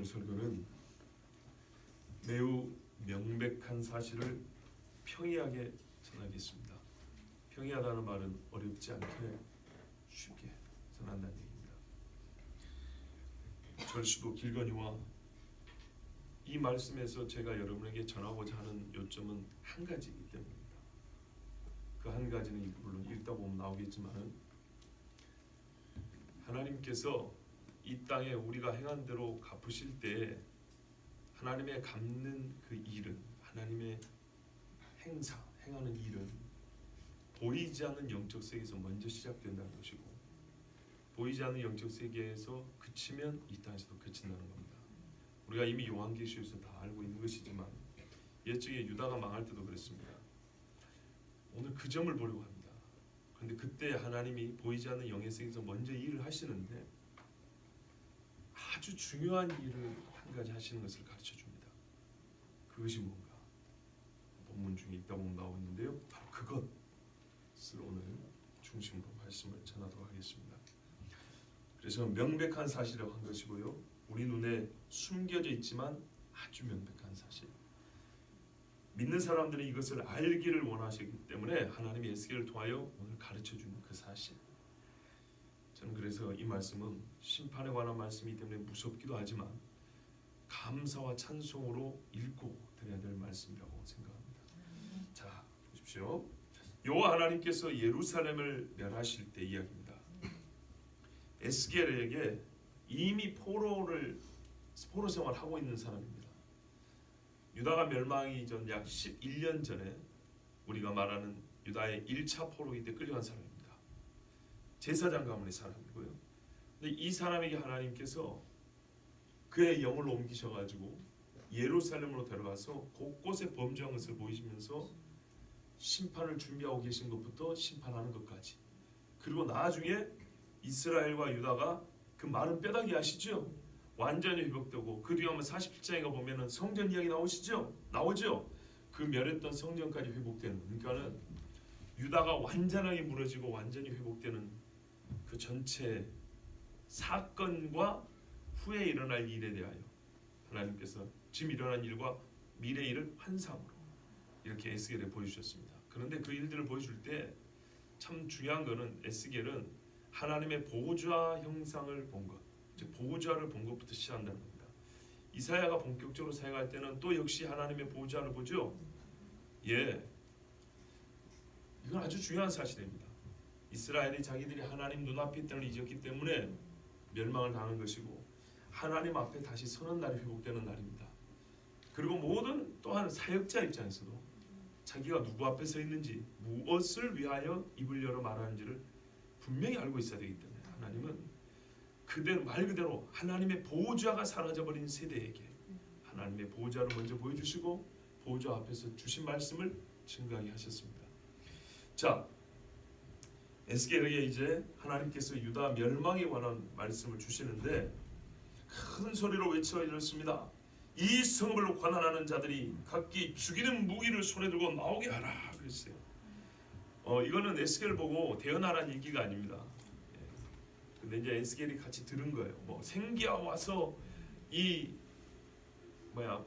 설교는 매우 명백한 사실을 평이하게 전하겠습니다. 평이하다는 말은 어렵지 않게 쉽게 전한다는 얘기입니다. 절수도 길거니와 이 말씀에서 제가 여러분에게 전하고자 하는 요점은 한 가지이기 때문입니다. 그 한 가지는 물론 읽다 보면 나오겠지만 하나님께서 이 땅에 우리가 행한 대로 갚으실 때 하나님의 갚는 그 일은, 하나님의 행사, 행하는 일은 보이지 않는 영적 세계에서 먼저 시작된다는 것이고, 보이지 않는 영적 세계에서 그치면 이 땅에서도 그친다는 겁니다. 우리가 이미 요한계시에서 다 알고 있는 것이지만 옛적에 유다가 망할 때도 그랬습니다. 오늘 그 점을 보려고 합니다. 그런데 그때 하나님이 보이지 않는 영의 세계에서 먼저 일을 하시는데 아주 중요한 일을 한 가지 하시는 것을 가르쳐 줍니다. 그것이 뭔가 본문 중에 있다 보면 나오고 있는데요, 바로 그것을 오늘 중심으로 말씀을 전하도록 하겠습니다. 그래서 명백한 사실이라고 한 것이고요, 우리 눈에 숨겨져 있지만 아주 명백한 사실, 믿는 사람들이 이것을 알기를 원하시기 때문에 하나님이 에스겔을 통하여 오늘 가르쳐주는 그 사실, 저는 그래서 이 말씀은 심판에 관한 말씀이기 때문에 무섭기도 하지만 감사와 찬송으로 읽고 드려야 될 말씀이라고 생각합니다. 자, 보십시오. 여호와 하나님께서 예루살렘을 멸하실 때 이야기입니다. 에스겔에게 이미 포로 생활을 하고 있는 사람입니다. 유다가 멸망이 전 약 11년 전에 우리가 말하는 유다의 1차 포로기 때 끌려간 사람입니다. 제사장 가문의 사람이고요. 근데 이 사람에게 하나님께서 그의 영을 옮기셔가지고 예루살렘으로 데려가서 곳곳에 범죄한 것을 보이시면서 심판을 준비하고 계신 것부터 심판하는 것까지, 그리고 나중에 이스라엘과 유다가 그 마른 뼈다귀 아시죠? 완전히 회복되고, 그 뒤에 47장에 보면은 성전 이야기 나오죠? 그 멸했던 성전까지 회복되는, 그러니까는 유다가 완전하게 무너지고 완전히 회복되는 그 전체 사건과 후에 일어날 일에 대하여 하나님께서 지금 일어난 일과 미래 일을 환상으로 이렇게 에스겔에 보여주셨습니다. 그런데 그 일들을 보여줄 때 참 중요한 것은 에스겔은 하나님의 보호자 형상을 본 것, 즉 보호자를 본 것부터 시작한다는 겁니다. 이사야가 본격적으로 사역할 때는 또 역시 하나님의 보호자를 보죠. 이건 아주 중요한 사실입니다. 이스라엘이 자기들이 하나님 눈앞에 때를 잊었기 때문에 멸망을 당한 것이고, 하나님 앞에 다시 서는 날이 회복되는 날입니다. 그리고 모든 또한 사역자 입장에서도 자기가 누구 앞에 서 있는지, 무엇을 위하여 입을 열어 말하는지를 분명히 알고 있어야 되기 때문에 하나님은 그대로 말 그대로 하나님의 보호자가 사라져버린 세대에게 하나님의 보호자를 먼저 보여주시고 보호자 앞에서 주신 말씀을 증거하게 하셨습니다. 자, 에스겔에게 이제 하나님께서 유다 멸망에 관한 말씀을 주시는데 큰 소리로 외쳐 이렇습니다. 이 성읍을 관할하는 자들이 각기 죽이는 무기를 손에 들고 나오게 하라 그랬어요. 이거는 에스겔을 보고 대언하라는 얘기가 아닙니다. 근데 이제 에스겔이 같이 들은 거예요. 생기야 와서 이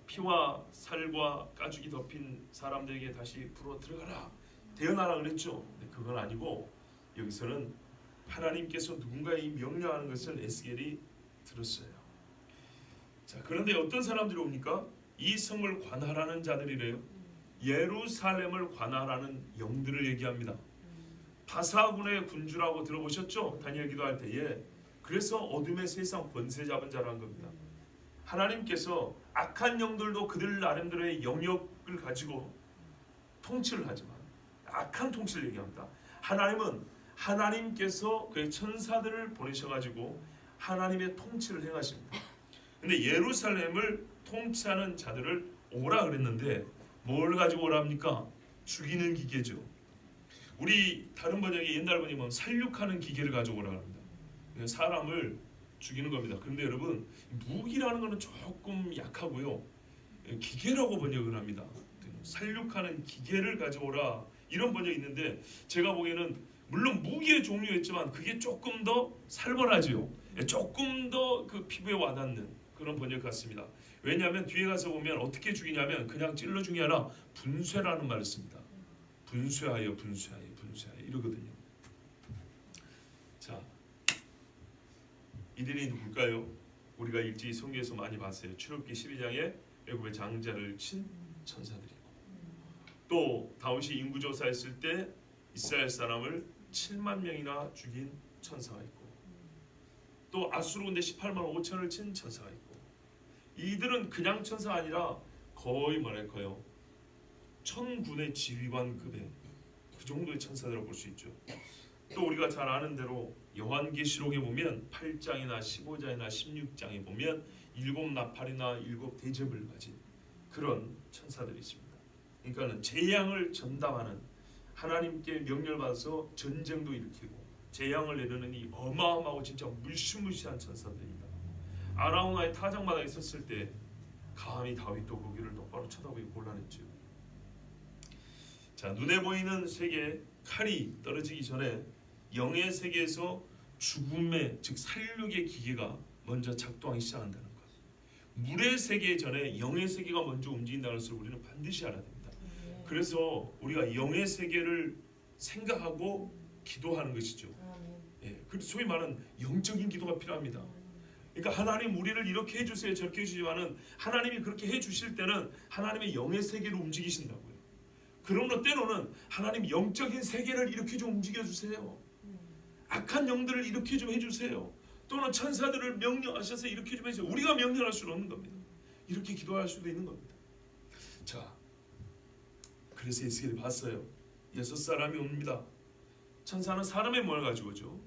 피와 살과 가죽이 덮인 사람들에게 다시 불어 들어가라, 대언하라 그랬죠. 근데 그건 아니고 여기서는 하나님께서 누군가에 명령하는 것을 에스겔이 들었어요. 자, 그런데 어떤 사람들이 옵니까? 이 성을 관할하는 자들이래요. 예루살렘을 관할하는 영들을 얘기합니다. 바사군의 군주라고 들어보셨죠? 다니엘 기도할 때에. 그래서 어둠의 세상 권세 잡은 자라는 겁니다. 하나님께서 악한 영들도 그들 나름대로의 영역을 가지고 통치를 하지만 악한 통치를 얘기합니다. 하나님은 하나님께서 그의 천사들을 보내셔가지고 하나님의 통치를 행하십니다. 근데 예루살렘을 통치하는 자들을 오라 그랬는데 뭘 가지고 오라 합니까? 죽이는 기계죠. 우리 다른 번역에 옛날 번역에 보면 살육하는 기계를 가지고 오라 합니다. 사람을 죽이는 겁니다. 그런데 여러분, 무기라는 것은 조금 약하고요, 기계라고 번역을 합니다. 살육하는 기계를 가져오라 이런 번역이 있는데, 제가 보기에는 물론 무기의 종류였지만 그게 조금 더 살벌하지요. 조금 더 그 피부에 와닿는 그런 번역 같습니다. 왜냐하면 뒤에 가서 보면 어떻게 죽이냐면 그냥 찔러 죽이 아니라 분쇄라는 말을 씁니다. 분쇄하여 이러거든요. 자, 이들이 누굴까요? 우리가 일찍이 성경에서 많이 봤어요. 출애굽기 12장에 애굽의 장자를 친 천사들이고, 또 다윗이 인구조사했을 때 이스라엘 사람을 7만 명이나 죽인 천사가 있고, 또 아수르 군대 18만 5천을 친 천사가 있고, 이들은 그냥 천사가 아니라 거의 뭐랄까요, 천군의 지휘관급의 그 정도의 천사들을 볼 수 있죠. 또 우리가 잘 아는 대로 요한계시록에 보면 8장이나 15장이나 16장에 보면 7 나팔이나 7 대접을 가진 그런 천사들이 있습니다. 그러니까는 재앙을 전담하는, 하나님께 명령을 받아서 전쟁도 일으키고 재앙을 내려는 이 어마어마하고 진짜 무시무시한 천사들입니다. 아라우나의 타작마당에 있었을 때 감히 다윗도 거기를 똑바로 쳐다보기 곤란했죠. 자, 눈에 보이는 세계 칼이 떨어지기 전에 영의 세계에서 죽음의, 즉 살육의 기계가 먼저 작동하기 시작한다는 것. 물의 세계 전에 영의 세계가 먼저 움직인다는 것을 우리는 반드시 알아야 됩니다. 그래서 우리가 영의 세계를 생각하고 기도하는 것이죠. 예, 그래서 소위 말하는 영적인 기도가 필요합니다. 그러니까 하나님 우리를 이렇게 해주세요 저렇게 해주지만은 하나님이 그렇게 해주실 때는 하나님의 영의 세계를 움직이신다고요. 그러므로 때로는 하나님 영적인 세계를 이렇게 좀 움직여주세요. 악한 영들을 이렇게 좀 해주세요. 또는 천사들을 명령하셔서 이렇게 좀 해주세요. 우리가 명령할 수는 없는 겁니다. 이렇게 기도할 수도 있는 겁니다. 자, 그래서 에스겔이 봤어요. 6사람이 옵니다. 천사는 사람의 모양을 가지고 오죠.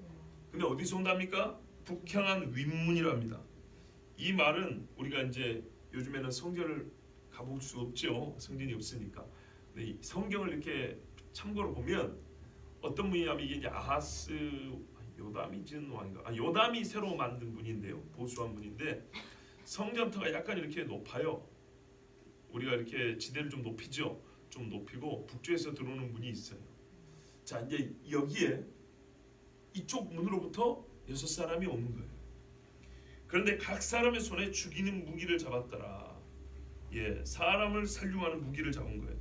근데 어디서 온답니까? 북향한 윗문이랍니다. 이 말은 우리가 이제 요즘에는 성전을 가볼 수 없죠. 성전이 없으니까. 근데 성경을 이렇게 참고로 보면 어떤 분이냐면 이게 이제 아하스 요담이 지은 왕인가? 요담이 새로 만든 분인데요. 보수한 분인데 성전터가 약간 이렇게 높아요. 우리가 이렇게 지대를 좀 높이죠. 좀 높이고 북쪽에서 들어오는 문이 있어요. 자, 이제 여기에 이쪽 문으로부터 6사람이 오는 거예요. 그런데 각 사람의 손에 죽이는 무기를 잡았더라. 예, 사람을 살육하는 무기를 잡은 거예요.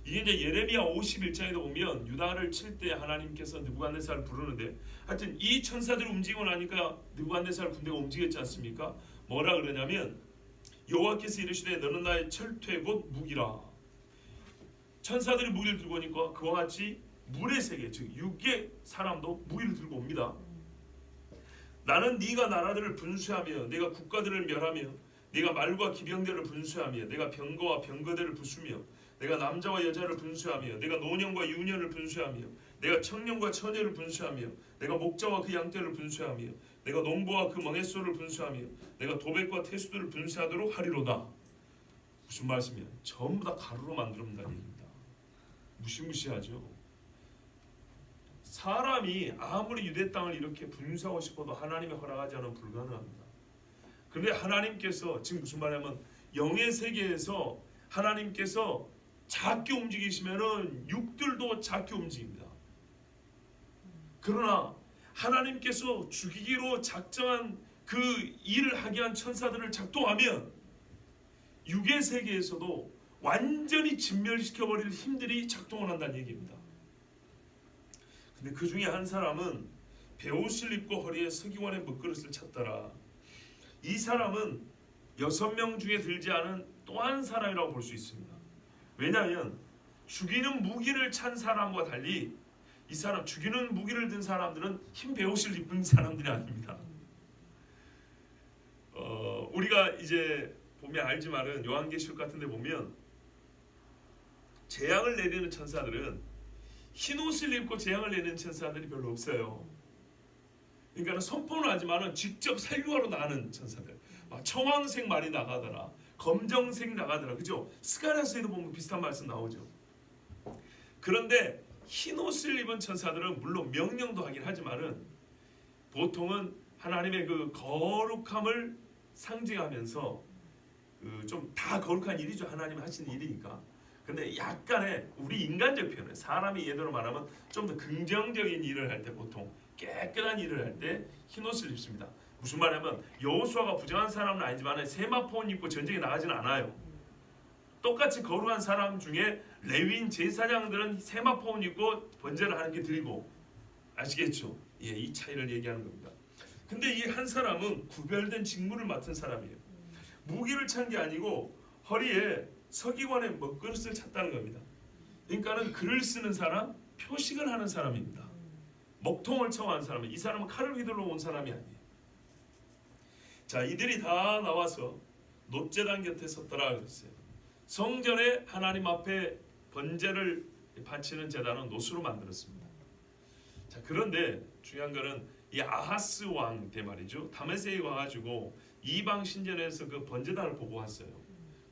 이게 이제 예레미야 51장에도 보면 유다를 칠 때 하나님께서 느부갓네살을 부르는데, 하여튼 이 천사들이 움직이고 나니까 느부갓네살 군대가 움직였지 않습니까? 뭐라 그러냐면 여호와께서 이르시되 너는 나의 철퇴 곧 무기라. 천사들이 무기를 들고 오니까 그와 같이 물의 세계, 즉 육의 사람도 무기를 들고 옵니다. 나는 네가 나라들을 분수하며 내가 국가들을 멸하며 내가 말과 기병들을 분수하며 내가 병거와 병거들을 부수며 내가 남자와 여자를 분수하며 내가 노년과 유년을 분수하며 내가 청년과 처녀를 분수하며 내가 목자와 그 양떼를 분수하며 내가 농부와 그 멍에소를 분수하며 내가 도백과 태수들을 분수하도록 하리로다. 무슨 말씀이야? 전부 다 가루로 만들어낸다는 얘기입니다. 무시무시하죠. 사람이 아무리 유대 땅을 이렇게 분수하고 싶어도 하나님의 허락하지 않으면 불가능합니다. 그런데 하나님께서 지금 무슨 말이냐면 영의 세계에서 하나님께서 작게 움직이시면은 육들도 작게 움직입니다. 그러나 하나님께서 죽이기로 작정한 그 일을 하게 한 천사들을 작동하면 육의 세계에서도 완전히 진멸시켜버릴 힘들이 작동을 한다는 얘기입니다. 근데 그 중에 한 사람은 베옷을 입고 허리에 서기관의 먹그릇을 찼더라. 이 사람은 6명 중에 들지 않은 또 한 사람이라고 볼 수 있습니다. 왜냐하면 죽이는 무기를 찬 사람과 달리 이 사람, 죽이는 무기를 든 사람들은 흰 베옷을 입은 사람들이 아닙니다. 우리가 이제 보면 알지만은 요한계시록 같은 데 보면 재앙을 내리는 천사들은 흰 옷을 입고 재앙을 내리는 천사들이 별로 없어요. 그러니까 선포는 하지만은 직접 살육하러 나가는 천사들. 청황색 말이 나가더라, 검정색 나가더라, 그죠? 스가랴서에도 보면 비슷한 말씀 나오죠. 그런데 흰 옷을 입은 천사들은 물론 명령도 하긴 하지만은 보통은 하나님의 그 거룩함을 상징하면서 좀 다 거룩한 일이죠. 하나님 하시는 일이니까. 근데 약간의 우리 인간적 표현, 사람이 예대로 말하면 좀 더 긍정적인 일을 할 때 보통 깨끗한 일을 할 때 흰 옷을 입습니다. 무슨 말이냐면 여호수아가 부정한 사람은 아니지만 세마포 입고 전쟁에 나가지는 않아요. 똑같이 거룩한 사람 중에 레위인 제사장들은 세마포 입고 번제를 하나님께 드리고, 아시겠죠? 예, 이 차이를 얘기하는 겁니다. 근데 이 한 사람은 구별된 직무를 맡은 사람이에요. 무기를 찬 게 아니고 허리에 서기관의 먹그릇을 찼다는 겁니다. 그러니까는 글을 쓰는 사람, 표식을 하는 사람입니다. 먹통을 청한 사람은, 이 사람은 칼을 휘둘러 온 사람이 아니에요. 자, 이들이 다 나와서 놋제단 곁에 섰더라 그랬어요. 성전에 하나님 앞에 번제를 바치는 제단은 놋으로 만들었습니다. 자, 그런데 중요한 거는 이 아하스 왕 때 말이죠. 다메섹에 와가지고 이방 신전에서 그 번제단을 보고 왔어요.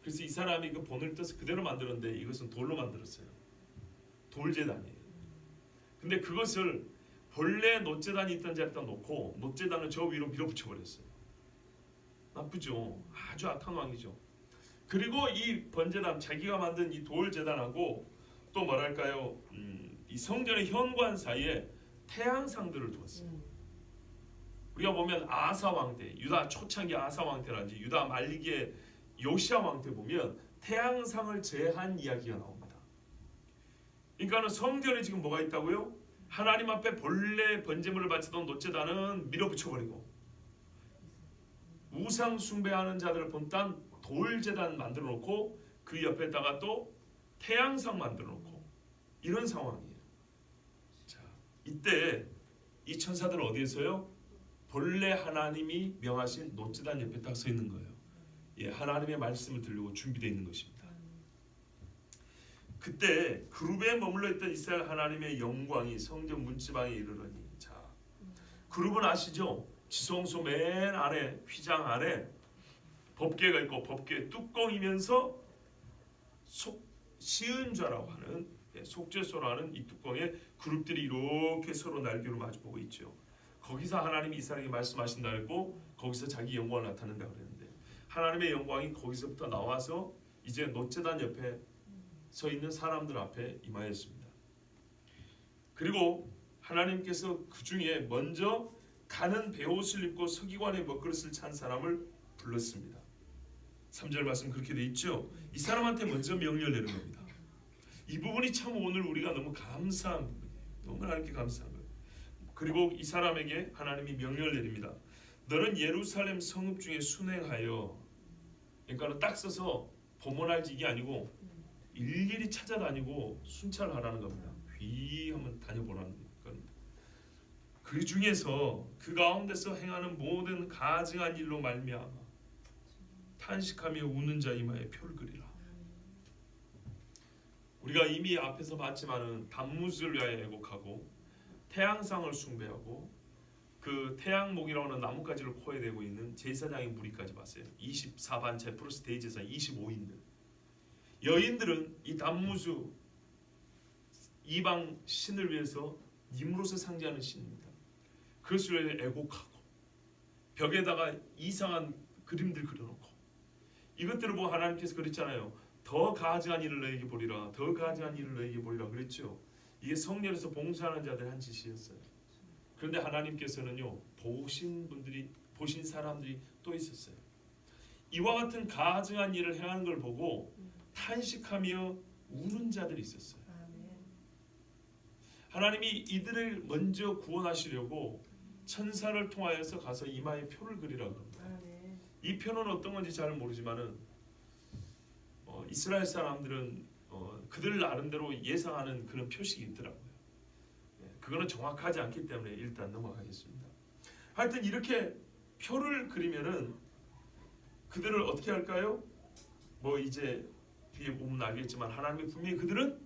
그래서 이 사람이 그 본을 떠서 그대로 만들었는데 이것은 돌로 만들었어요. 돌제단이에요. 근데 그것을 본래 놋제단이 있던 자리에다 놓고 놋제단을 저 위로 밀어붙여 버렸어요. 나쁘죠. 아주 악한 왕이죠. 그리고 이 번제단, 자기가 만든 이 돌제단하고 또 뭐랄까요, 이 성전의 현관 사이에 태양상들을 두었어요. 우리가 보면 아사 왕 때, 유다 초창기 아사 왕 때라든지 유다 말기의 요시야 왕 때 보면 태양상을 제한 이야기가 나옵니다. 그러니까는 성전에 지금 뭐가 있다고요? 하나님 앞에 본래 번제물을 바치던 놋제단은 밀어붙여버리고 우상 숭배하는 자들을 본딴 돌제단 만들어 놓고 그 옆에다가 또 태양상 만들어 놓고 이런 상황이에요. 자, 이때 이 천사들은 어디에서요? 본래 하나님이 명하신 놋제단 옆에 딱 서 있는 거예요. 예, 하나님의 말씀을 들으려고 준비되어 있는 것입니다. 그때 그룹에 머물러 있던 이스라엘 하나님의 영광이 성전 문지방에 이르러니, 자, 그룹은 아시죠? 지성소 맨 아래, 휘장 아래 법궤가 있고 법궤 뚜껑이면서 시은좌라고 하는, 속죄소라고 하는 이 뚜껑에 그룹들이 이렇게 서로 날개로 마주보고 있죠. 거기서 하나님이 이스라엘에게 말씀하신다 그랬고 거기서 자기 영광을 나타낸다 그랬는데, 하나님의 영광이 거기서부터 나와서 이제 놋제단 옆에 서 있는 사람들 앞에 임하였습니다. 그리고 하나님께서 그 중에 먼저 가는 베옷을 입고 서기관의 먹그릇을 찬 사람을 불렀습니다. 3절 말씀 그렇게 돼 있죠. 이 사람한테 먼저 명령을 내린 겁니다. 이 부분이 참 오늘 우리가 너무 감사한 부분이에요. 너무 하나님께 감사한 거예요. 그리고 이 사람에게 하나님이 명령을 내립니다. 너는 예루살렘 성읍 중에 순행하여, 그러니까 딱 써서 보문할지 이게 아니고 일일이 찾아다니고 순찰하라는 겁니다. 휘 하면 다녀보라는 겁니다. 그 중에서 그 가운데서 행하는 모든 가증한 일로 말미암아 탄식하며 우는 자 이마에 표를 그리라. 우리가 이미 앞에서 봤지만은 단무스를 위하여 애곡하고 태양상을 숭배하고 그 태양목이라고 하는 나뭇가지를 코에 대고 있는 제사장의 무리까지 봤어요. 24반 제프로스 대제사장 25인들. 여인들은 이 단무스 이방 신을 위해서 님으로서 상징하는 신입니다. 그것을 위해 애곡하고 벽에다가 이상한 그림들 그려놓고 이것들을 보고 하나님께서 그랬잖아요. 더 가증한 일을 너에게 보리라. 더 가증한 일을 너에게 보리라 그랬죠. 이게 성전에서 봉사하는 자들의 한 짓이었어요. 그런데 하나님께서는요, 보신 사람들이 또 있었어요. 이와 같은 가증한 일을 행하는 걸 보고 탄식하며 우는 자들이 있었어요. 하나님이 이들을 먼저 구원하시려고 천사를 통하여서 가서 이마에 표를 그리라고 합니다. 이 표는 어떤 건지 잘 모르지만은 이스라엘 사람들은 그들 나름대로 예상하는 그런 표식이 있더라고요. 그거는 정확하지 않기 때문에 일단 넘어가겠습니다. 하여튼 이렇게 표를 그리면은 그들을 어떻게 할까요? 뭐 이제 뒤에 보면 알겠지만 하나님이 분명히 그들은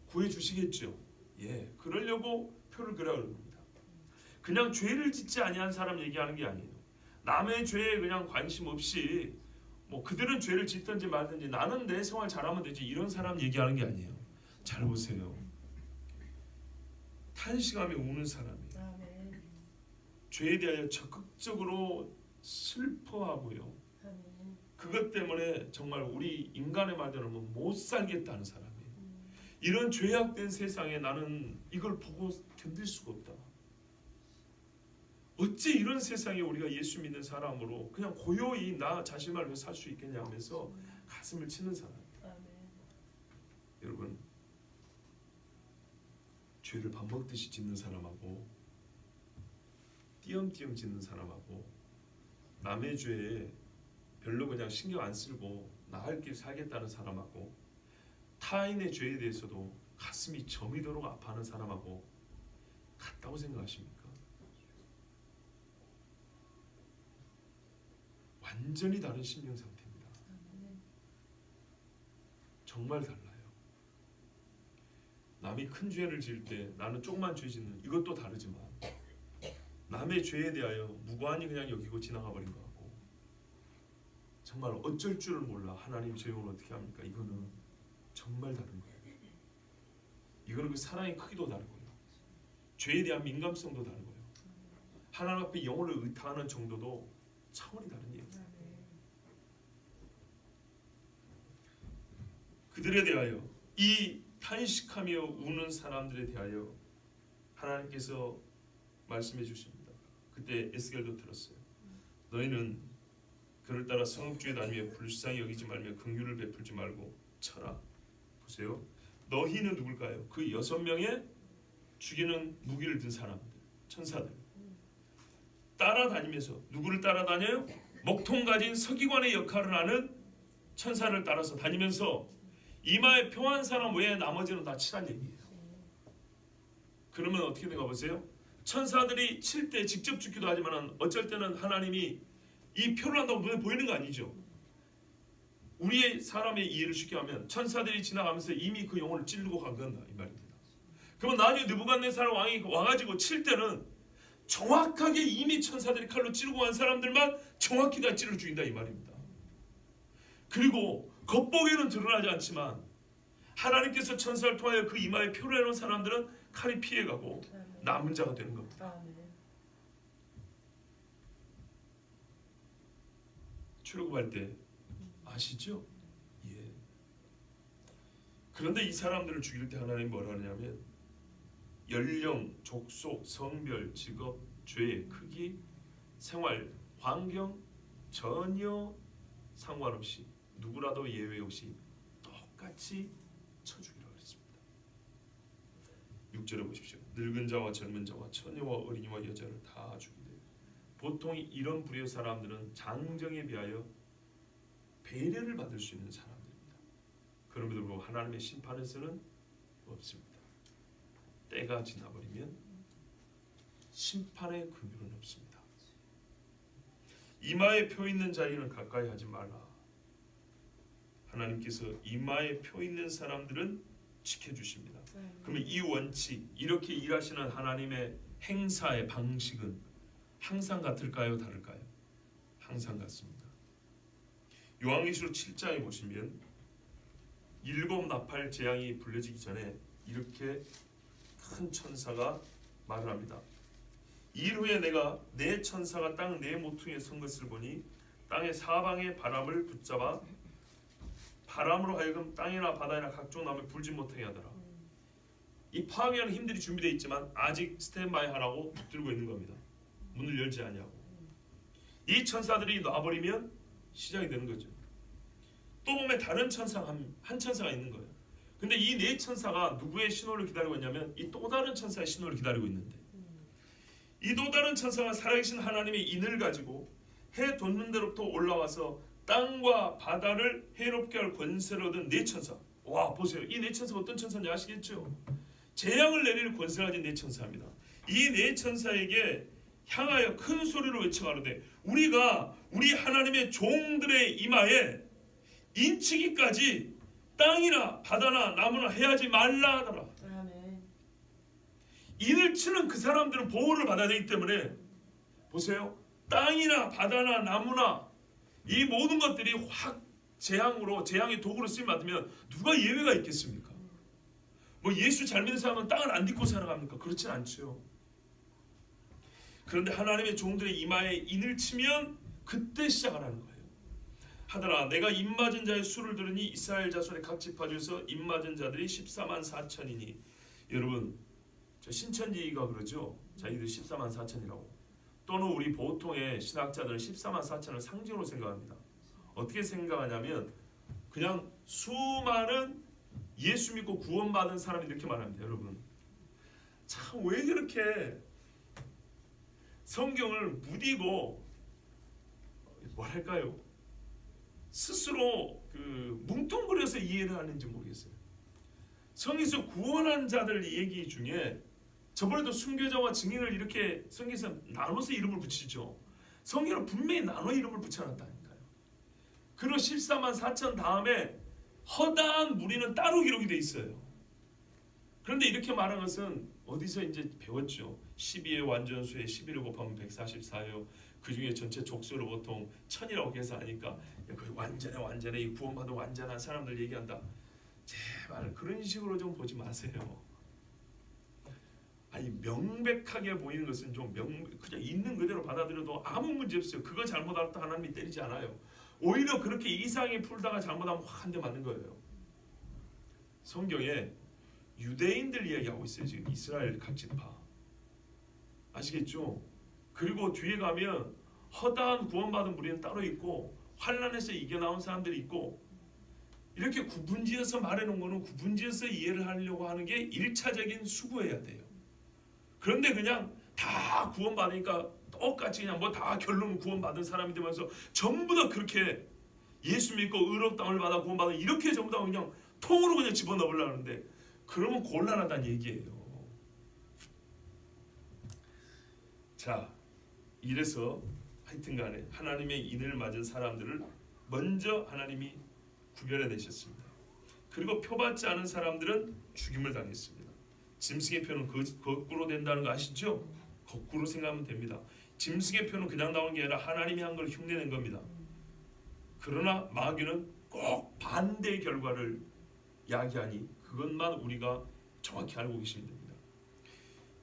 구해 주시겠죠. 예, 그러려고 표를 그리라고 합니다. 그냥 죄를 짓지 아니한 사람 얘기하는 게 아니에요. 남의 죄에 그냥 관심 없이 뭐 그들은 죄를 짓든지 말든지 나는 내 생활 잘하면 되지 이런 사람 얘기하는 게 아니에요. 잘 보세요. 탄식하며 우는 사람이에요. 죄에 대하여 적극적으로 슬퍼하고요. 그것 때문에 정말 우리 인간의 말대로 못 살겠다는 사람이에요. 이런 죄악된 세상에 나는 이걸 보고 견딜 수가 없다. 어찌 이런 세상에 우리가 예수 믿는 사람으로 그냥 고요히 나 자신만을 위해 살 수 있겠냐 하면서 가슴을 치는 사람. 여러분, 죄를 밥 먹듯이 짓는 사람하고 띄엄띄엄 짓는 사람하고 남의 죄에 별로 그냥 신경 안 쓰고 나 할 길 살겠다는 사람하고 타인의 죄에 대해서도 가슴이 저미도록 아파하는 사람하고 같다고 생각하십니까? 완전히 다른 심령 상태입니다. 정말 달라요. 남이 큰 죄를 지을 때 나는 조그만 죄 짓는 이것도 다르지만 남의 죄에 대하여 무관히 그냥 여기고 지나가 버린 거하고 정말 어쩔 줄을 몰라 하나님 죄용을 어떻게 합니까? 이거는 정말 다른 거예요. 이거는 그 사랑의 크기도 다르고요. 죄에 대한 민감성도 다르고요. 하나님 앞에 영혼을 의탁하는 정도도 차원이 다른 얘기예요. 그들에 대하여 이 탄식하며 우는 사람들에 대하여 하나님께서 말씀해 주십니다. 그때 에스겔도 들었어요. 너희는 그를 따라 성읍주에 다니며 불쌍히 여기지 말며 긍휼을 베풀지 말고 쳐라. 보세요. 너희는 누굴까요? 그 6명의 죽이는 무기를 든 사람들, 천사들 따라다니면서 누구를 따라다녀요? 목통 가진 서기관의 역할을 하는 천사를 따라서 다니면서 이마에 표한 사람 외에 나머지는 다 치란 얘기예요. 그러면 어떻게 된가 보세요. 천사들이 칠 때 직접 죽기도 하지만 어쩔 때는 하나님이 이 표를 한다고 눈에 보이는 거 아니죠. 우리의 사람의 이해를 쉽게 하면 천사들이 지나가면서 이미 그 영혼을 찌르고 간 건다 이 말입니다. 그러면 나중에 느부갓네살 왕이 와가지고 칠 때는 정확하게 이미 천사들이 칼로 찌르고 간 사람들만 정확히 다 찔러 죽인다 이 말입니다. 그리고 겉보기에는 드러나지 않지만 하나님께서 천사를 통하여 그 이마에 표를 해놓은 사람들은 칼이 피해가고 남은 자가 되는 겁니다. 출애굽할 때 아시죠? 예. 그런데 이 사람들을 죽일 때 하나님 뭐라 하냐면 연령, 족속, 성별, 직업, 죄의 크기, 생활, 환경 전혀 상관없이 누구라도 예외 없이 똑같이 쳐주기로 했습니다. 6절에 보십시오. 늙은 자와 젊은 자와 처녀와 어린이와 여자를 다 죽이되 보통 이런 부류의 사람들은 장정에 비하여 배려를 받을 수 있는 사람들입니다. 그럼에도 불구하고 하나님의 심판에서는 없습니다. 때가 지나버리면 심판의 긍휼은 없습니다. 이마에 표 있는 자에게는 가까이 하지 말라. 하나님께서 이마에 표 있는 사람들은 지켜주십니다. 그러면 이 원칙, 이렇게 일하시는 하나님의 행사의 방식은 항상 같을까요? 다를까요? 항상 같습니다. 요한계시록 7장에 보시면 7 나팔 재앙이 불려지기 전에 이렇게 큰 천사가 말을 합니다. 이일 후에 내가 내 천사가 땅 네 모퉁이에 선 것을 보니 땅의 사방의 바람을 붙잡아 바람으로 하여금 땅이나 바다나 각종 나무에 불지 못하게 하더라. 이 파괴하는 힘들이 준비되어 있지만 아직 스탠바이 하라고 붙들고 있는 겁니다. 문을 열지 아니하고. 이 천사들이 놔버리면 시작이 되는 거죠. 또 보면 다른 천사 한 천사가 있는 거예요. 근데 이 네 천사가 누구의 신호를 기다리고 있냐면 이 또 다른 천사의 신호를 기다리고 있는데 이 또 다른 천사가 살아계신 하나님의 인을 가지고 해 돋는 데로부터 올라와서 땅과 바다를 해롭게 할 권세를 얻은 네 천사. 와 보세요. 이 네 천사가 어떤 천사인지 아시겠죠? 재앙을 내릴 권세를 가진 네 천사입니다. 이 네 천사에게 향하여 큰 소리로 외쳐가로되 우리가 우리 하나님의 종들의 이마에 인치기까지 땅이나 바다나 나무나 해하지 말라 하더라. 인을 치는 그 사람들은 보호를 받아야 되기 때문에 보세요. 땅이나 바다나 나무나 이 모든 것들이 확 재앙의 도구로 쓰임 받으면 누가 예외가 있겠습니까? 뭐 예수 잘 믿는 사람은 땅을 안 딛고 살아갑니까? 그렇진 않죠. 그런데 하나님의 종들의 이마에 인을 치면 그때 시작을 하는 거예요. 하더라 내가 입맞은 자의 수를 들으니 이스라엘 자손의 각 지파 중에서 입맞은 자들이 14만 4천이니 여러분 저 신천지가 그러죠. 자기들 14만 4천이라고. 또는 우리 보통의 신학자들은 14만 4천을 상징으로 생각합니다. 어떻게 생각하냐면 그냥 수많은 예수 믿고 구원받은 사람이 이렇게 말합니다. 여러분, 참 왜 그렇게 성경을 무디고 뭐랄까요? 스스로 뭉뚱그려서 이해를 하는지 모르겠어요. 성경에서 구원한 자들 얘기 중에 저번에도 순교자와 증인을 이렇게 성경에서 나눠서 이름을 붙이죠. 성경은 분명히 나눠 이름을 붙여놨다니까요. 그리고 14만 4천 다음에 허다한 무리는 따로 기록이 돼 있어요. 그런데 이렇게 말한 것은 어디서 이제 배웠죠. 12의 완전수에 11을 곱하면 144예요. 그 중에 전체 족수를 보통 1000이라고 계산하니까 거의 완전해 이 구원받은 완전한 사람들 얘기한다. 제발 그런 식으로 좀 보지 마세요. 아니 명백하게 보이는 것은 좀 그냥 있는 그대로 받아들여도 아무 문제 없어요. 그거 잘못하면 하나님이 때리지 않아요. 오히려 그렇게 이상하게 풀다가 잘못하면 확 한 대 맞는 거예요. 성경에 유대인들 이야기하고 있어요. 지금 이스라엘 각 지파 아시겠죠? 그리고 뒤에 가면 허다한 구원받은 무리는 따로 있고 환난에서 이겨나온 사람들이 있고 이렇게 구분지어서 말해놓은 거는 구분지어서 이해를 하려고 하는 게 1차적인 수고해야 돼요. 그런데 그냥 다 구원받으니까 똑같이 그냥 뭐 다 결론은 구원받은 사람이 되면서 전부 다 그렇게 예수 믿고 의롭다함을 받아 구원받아 이렇게 전부 다 그냥 통으로 그냥 집어넣으려고 하는데 그러면 곤란하다는 얘기예요. 자, 이래서 하여튼간에 하나님의 인을 맞은 사람들을 먼저 하나님이 구별해내셨습니다. 그리고 표받지 않은 사람들은 죽임을 당했습니다. 짐승의 표는 거꾸로 된다는 거 아시죠? 거꾸로 생각하면 됩니다. 짐승의 표는 그냥 나온 게 아니라 하나님이 한 걸 흉내낸 겁니다. 그러나 마귀는 꼭 반대의 결과를 야기하니 그것만 우리가 정확히 알고 계시면 됩니다.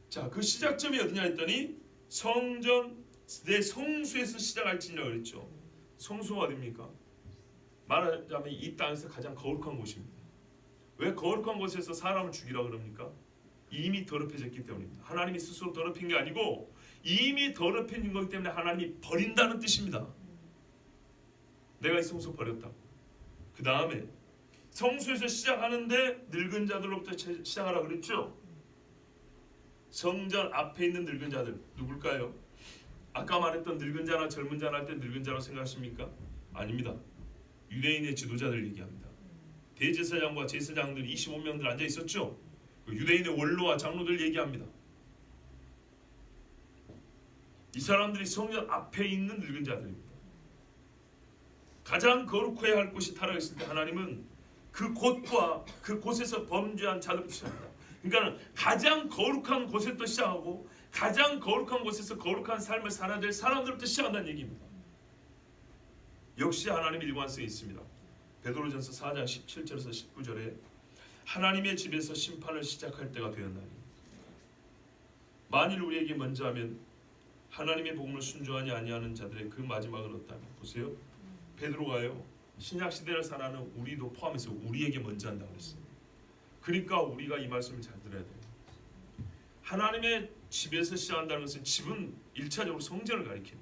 자, 그 시작점이 어디냐 했더니 성전 내 성소에서 시작할지니라 그랬죠. 성소가 어디입니까? 말하자면 이 땅에서 가장 거룩한 곳입니다. 왜 거룩한 곳에서 사람을 죽이라 그럽니까? 이미 더럽혀졌기 때문입니다. 하나님이 스스로 더럽힌 게 아니고 이미 더럽혀진 거기 때문에 하나님이 버린다는 뜻입니다. 내가 이 성소 버렸다고. 그 다음에 성소에서 시작하는데 늙은 자들로부터 시작하라 그랬죠. 성전 앞에 있는 늙은 자들 누굴까요? 아까 말했던 늙은 자나 젊은 자나 할 때 늙은 자라고 생각하십니까? 아닙니다. 유대인의 지도자들 얘기합니다. 대제사장과 제사장들 25명들 앉아 있었죠. 유대인의 원로와 장로들 얘기합니다. 이 사람들이 성전 앞에 있는 늙은 자들입니다. 가장 거룩해야 할 곳이 타락했을 때 하나님은 그 곳과 그 곳에서 범죄한 자들부터 시작합니다. 그러니까 가장 거룩한 곳에서 시작하고 가장 거룩한 곳에서 거룩한 삶을 살아야 될 사람들부터 시작한다는 얘기입니다. 역시 하나님의 일관성이 있습니다. 베드로전서 4장 17절에서 19절에 하나님의 집에서 심판을 시작할 때가 되었나니 만일 우리에게 먼저 하면 하나님의 복음을 순종하지 아니하는 자들의 그 마지막은 어떠하며 보세요. 베드로가요 신약 시대를 살아가는 우리도 포함해서 우리에게 먼저 한다고 그랬어요. 그러니까 우리가 이 말씀을 잘 들어야 돼요. 하나님의 집에서 시작한다는 것은 집은 1차적으로 성전을 가리킵니다.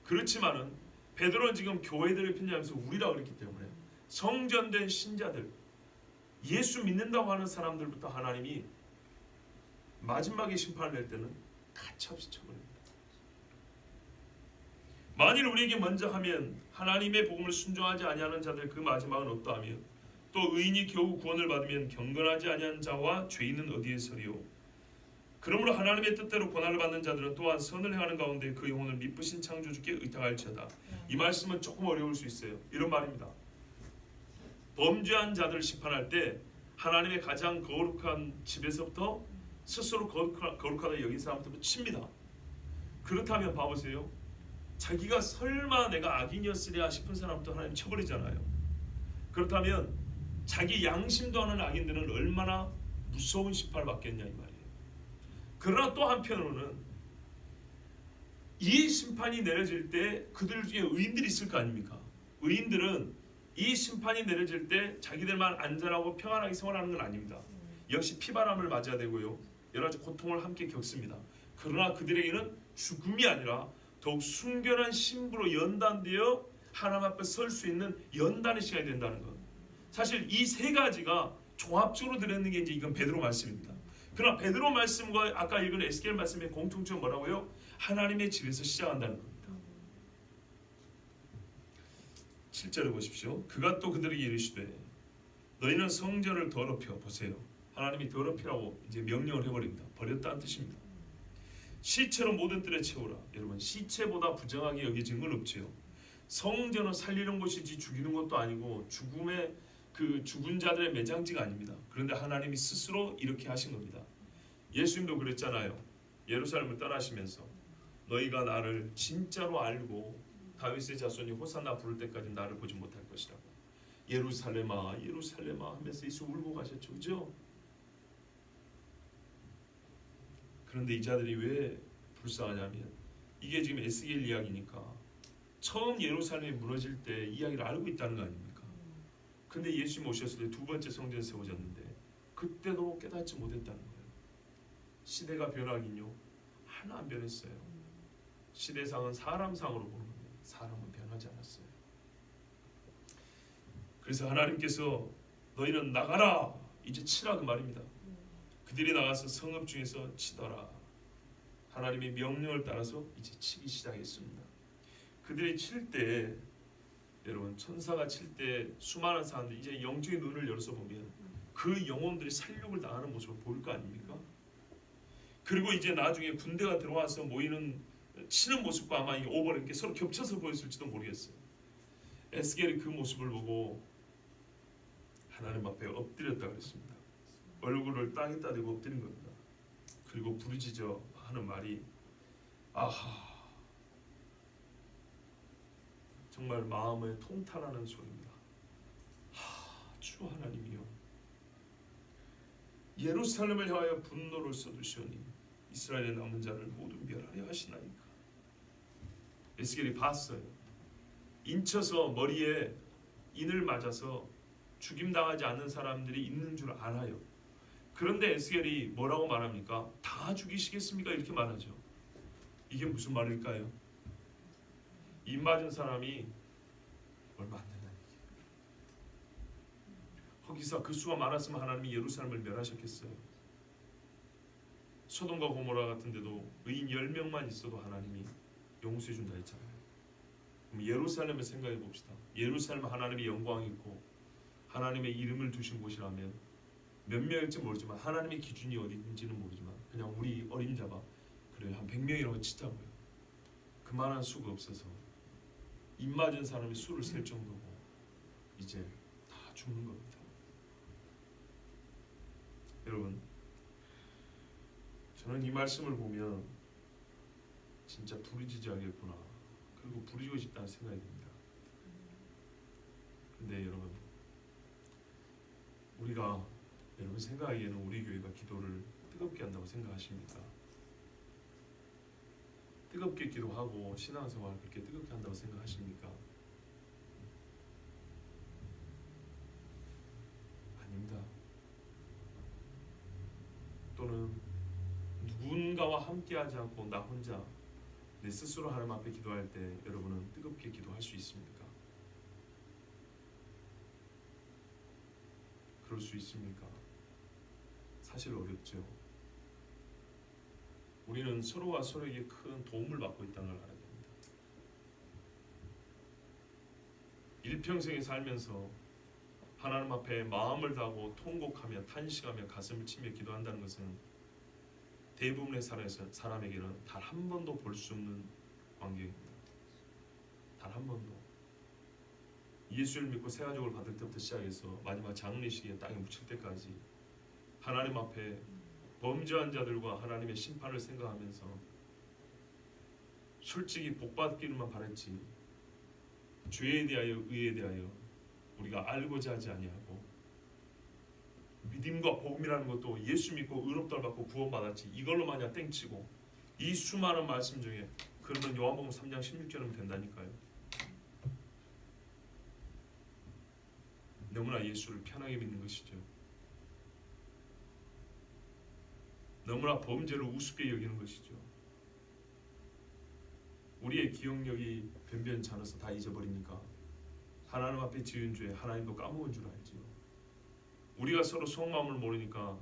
그렇지만은 베드로는 지금 교회들을 편지하면서 우리라고 그랬기 때문에 성전된 신자들 예수 믿는다고 하는 사람들부터 하나님이 마지막에 심판을 낼 때는 가차없이 처벌합니다. 만일 우리에게 먼저 하면 하나님의 복음을 순종하지 아니하는 자들 그 마지막은 어떠하며 또 의인이 겨우 구원을 받으면 경건하지 아니한 자와 죄인은 어디에 서리요. 그러므로 하나님의 뜻대로 고난을 받는 자들은 또한 선을 행하는 가운데 그 영혼을 미쁘신 창조주께 의탁할지어다. 이 말씀은 조금 어려울 수 있어요. 이런 말입니다. 범죄한 자들을 심판할 때 하나님의 가장 거룩한 집에서부터 스스로 거룩하다 여긴 사람부터 칩니다. 그렇다면 봐보세요. 자기가 설마 내가 악인이었으랴 싶은 사람부터 하나님 쳐버리잖아요. 그렇다면 자기 양심도 하는 악인들은 얼마나 무서운 심판을 받겠냐 이 말이에요. 그러나 또 한편으로는 이 심판이 내려질 때 그들 중에 의인들이 있을 거 아닙니까? 의인들은 이 심판이 내려질 때 자기들만 안전하고 평안하게 생활하는 건 아닙니다. 역시 피바람을 맞아야 되고요. 여러 가지 고통을 함께 겪습니다. 그러나 그들에게는 죽음이 아니라 더욱 순결한 신부로 연단되어 하나님 앞에 설 수 있는 연단의 시간이 된다는 것. 사실 이 세 가지가 종합적으로 들어있는 게 이제 이건 베드로 말씀입니다. 그러나 베드로 말씀과 아까 읽은 에스겔 말씀의 공통점 뭐라고요? 하나님의 집에서 시작한다는 겁니다. 7절을 보십시오. 그가 또 그들에게 이르시되 너희는 성전을 더럽혀 보세요. 하나님이 더럽히라고 이제 명령을 해버립니다. 버렸다는 뜻입니다. 시체로 모든 뜰에 채우라. 여러분, 시체보다 부정하게 여겨진 건 없지요. 성전은 살리는 곳이지 죽이는 것도 아니고 죽음의 그 죽은 자들의 매장지가 아닙니다. 그런데 하나님이 스스로 이렇게 하신 겁니다. 예수님도 그랬잖아요. 예루살렘을 떠나시면서 너희가 나를 진짜로 알고 다윗의 자손이 호산나 부를 때까지 나를 보지 못할 것이라고. 예루살렘아 예루살렘아 하면서 예수 울고 가셨죠. 그죠? 그런데 이 자들이 왜 불쌍하냐면 이게 지금 에스겔 이야기니까 처음 예루살렘이 무너질 때 이야기를 알고 있다는 거 아닙니까? 근데 예수님 오셨을 때 두 번째 성전 세워졌는데 그때도 깨닫지 못했다는 거예요. 시대가 변하긴요. 하나 안 변했어요. 시대상은 사람상으로 보는 겁니다. 사람은 변하지 않았어요. 그래서 하나님께서 너희는 나가라 이제 치라 그 말입니다. 그들이 나가서 성읍 중에서 치더라. 하나님의 명령을 따라서 이제 치기 시작했습니다. 그들이 칠 때 여러분 천사가 칠 때 수많은 사람들이 이제 영적인 눈을 열어서 보면 그 영혼들이 살육을 당하는 모습을 보일 거 아닙니까? 그리고 이제 나중에 군대가 들어와서 모이는 치는 모습과 아마 이 오버랩 이렇게 서로 겹쳐서 보였을지도 모르겠어요. 에스겔이 그 모습을 보고 하나님 앞에 엎드렸다 그랬습니다. 얼굴을 땅에다 대고 엎드린 겁니다. 그리고 부르짖어 하는 말이 아하 정말 마음을 통탄하는 소리입니다. 주 하나님이여 예루살렘을 향하여 분노를 쏟으시오니 이스라엘의 남은 자를 모두 멸하려 하시나이까. 에스겔이 봤어요. 인쳐서 머리에 인을 맞아서 죽임당하지 않는 사람들이 있는 줄 알아요. 그런데 에스겔이 뭐라고 말합니까? 다 죽이시겠습니까? 이렇게 말하죠. 이게 무슨 말일까요? 인 맞은 사람이 얼마 안 된다는 얘기예요. 거기서 그 수가 많았으면 하나님이 예루살렘을 멸하셨겠어요. 소돔과 고모라 같은 데도 의인 10명만 있어도 하나님이 용서해 준다 했잖아요. 그럼 예루살렘을 생각해 봅시다. 예루살렘 하나님의 영광이 있고 하나님의 이름을 두신 곳이라면 몇 명일지 모르지만 하나님의 기준이 어딘지는 모르지만 그냥 우리 어린 자가 그래 한 100명이라고 치자고요. 그만한 수가 없어서 입 맞은 사람이 수를 셀 정도고 이제 다 죽는 겁니다. 여러분 저는 이 말씀을 보면 진짜 부르짖어야겠구나. 그리고 부르짖고 싶다는 생각이 듭니다. 근데 여러분 우리가 여러분 생각하기에는 우리 교회가 기도를 뜨겁게 한다고 생각하십니까? 뜨겁게 기도하고 신앙생활을 그렇게 뜨겁게 한다고 생각하십니까? 아닙니다. 또는 누군가와 함께하지 않고 나 혼자 내 스스로 하나님 앞에 기도할 때 여러분은 뜨겁게 기도할 수 있습니까? 그럴 수 있습니까? 사실 어렵죠. 우리는 서로가 서로에게 큰 도움을 받고 있다는 걸 알아야 됩니다. 일평생에 살면서 하나님 앞에 마음을 다하고 통곡하며 탄식하며 가슴을 치며 기도한다는 것은 대부분의 사람에게는 단 한 번도 볼 수 없는 광경입니다. 단 한 번도. 예수를 믿고 새 가족을 받을 때부터 시작해서 마지막 장례식에 땅에 묻힐 때까지 하나님 앞에 범죄한 자들과 하나님의 심판을 생각하면서 솔직히 복받기를만 바랬지 죄에 대하여 의에 대하여 우리가 알고자 하지 아니하고 믿음과 복음이라는 것도 예수 믿고 의롭다를 받고 구원받았지 이걸로 마냥 땡치고 이 수많은 말씀 중에 그러면 요한복음 3장 16절이면 된다니까요. 너무나 예수를 편하게 믿는 것이죠. 너무나 범죄를 우습게 여기는 것이죠. 우리의 기억력이 변변찮아서 다 잊어버리니까 하나님 앞에 지은 죄 하나님도 까먹은 줄 알지요. 우리가 서로 속마음을 모르니까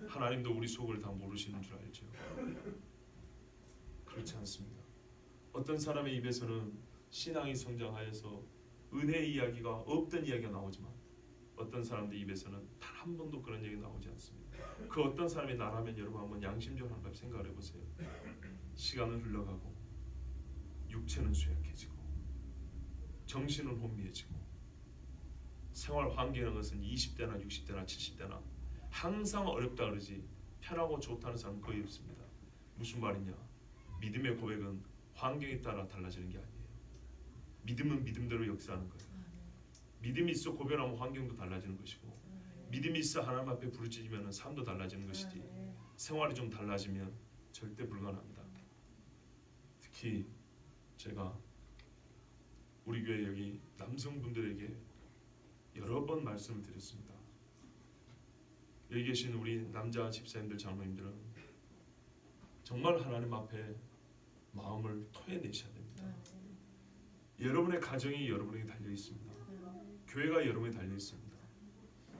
하나님도 우리 속을 다 모르시는 줄 알지요. 그렇지 않습니다. 어떤 사람의 입에서는 신앙이 성장하여서 은혜 이야기가 없던 이야기가 나오지만 어떤 사람들 입에서는 단 한 번도 그런 얘기 나오지 않습니다. 그 어떤 사람이 나라면 여러분 한번 양심적으로 한번 생각을 해보세요. 시간은 흘러가고 육체는 쇠약해지고 정신은 혼미해지고 생활 환경이라는 것은 20대나 60대나 70대나 항상 어렵다 그러지 편하고 좋다는 사람은 거의 없습니다. 무슨 말이냐? 믿음의 고백은 환경에 따라 달라지는 게 아니에요. 믿음은 믿음대로 역사하는 거예요. 믿음이 있어 고백하면 환경도 달라지는 것이고 믿음이 있어 하나님 앞에 부르짖으면 삶도 달라지는 것이지 생활이 좀 달라지면 절대 불가능합니다. 특히 제가 우리 교회 여기 남성분들에게 여러 번 말씀을 드렸습니다. 여기 계신 우리 남자 집사님들 장로님들은 정말 하나님 앞에 마음을 토해내셔야 됩니다. 여러분의 가정이 여러분에게 달려 있습니다. 교회가 여러분에 달려 있습니다.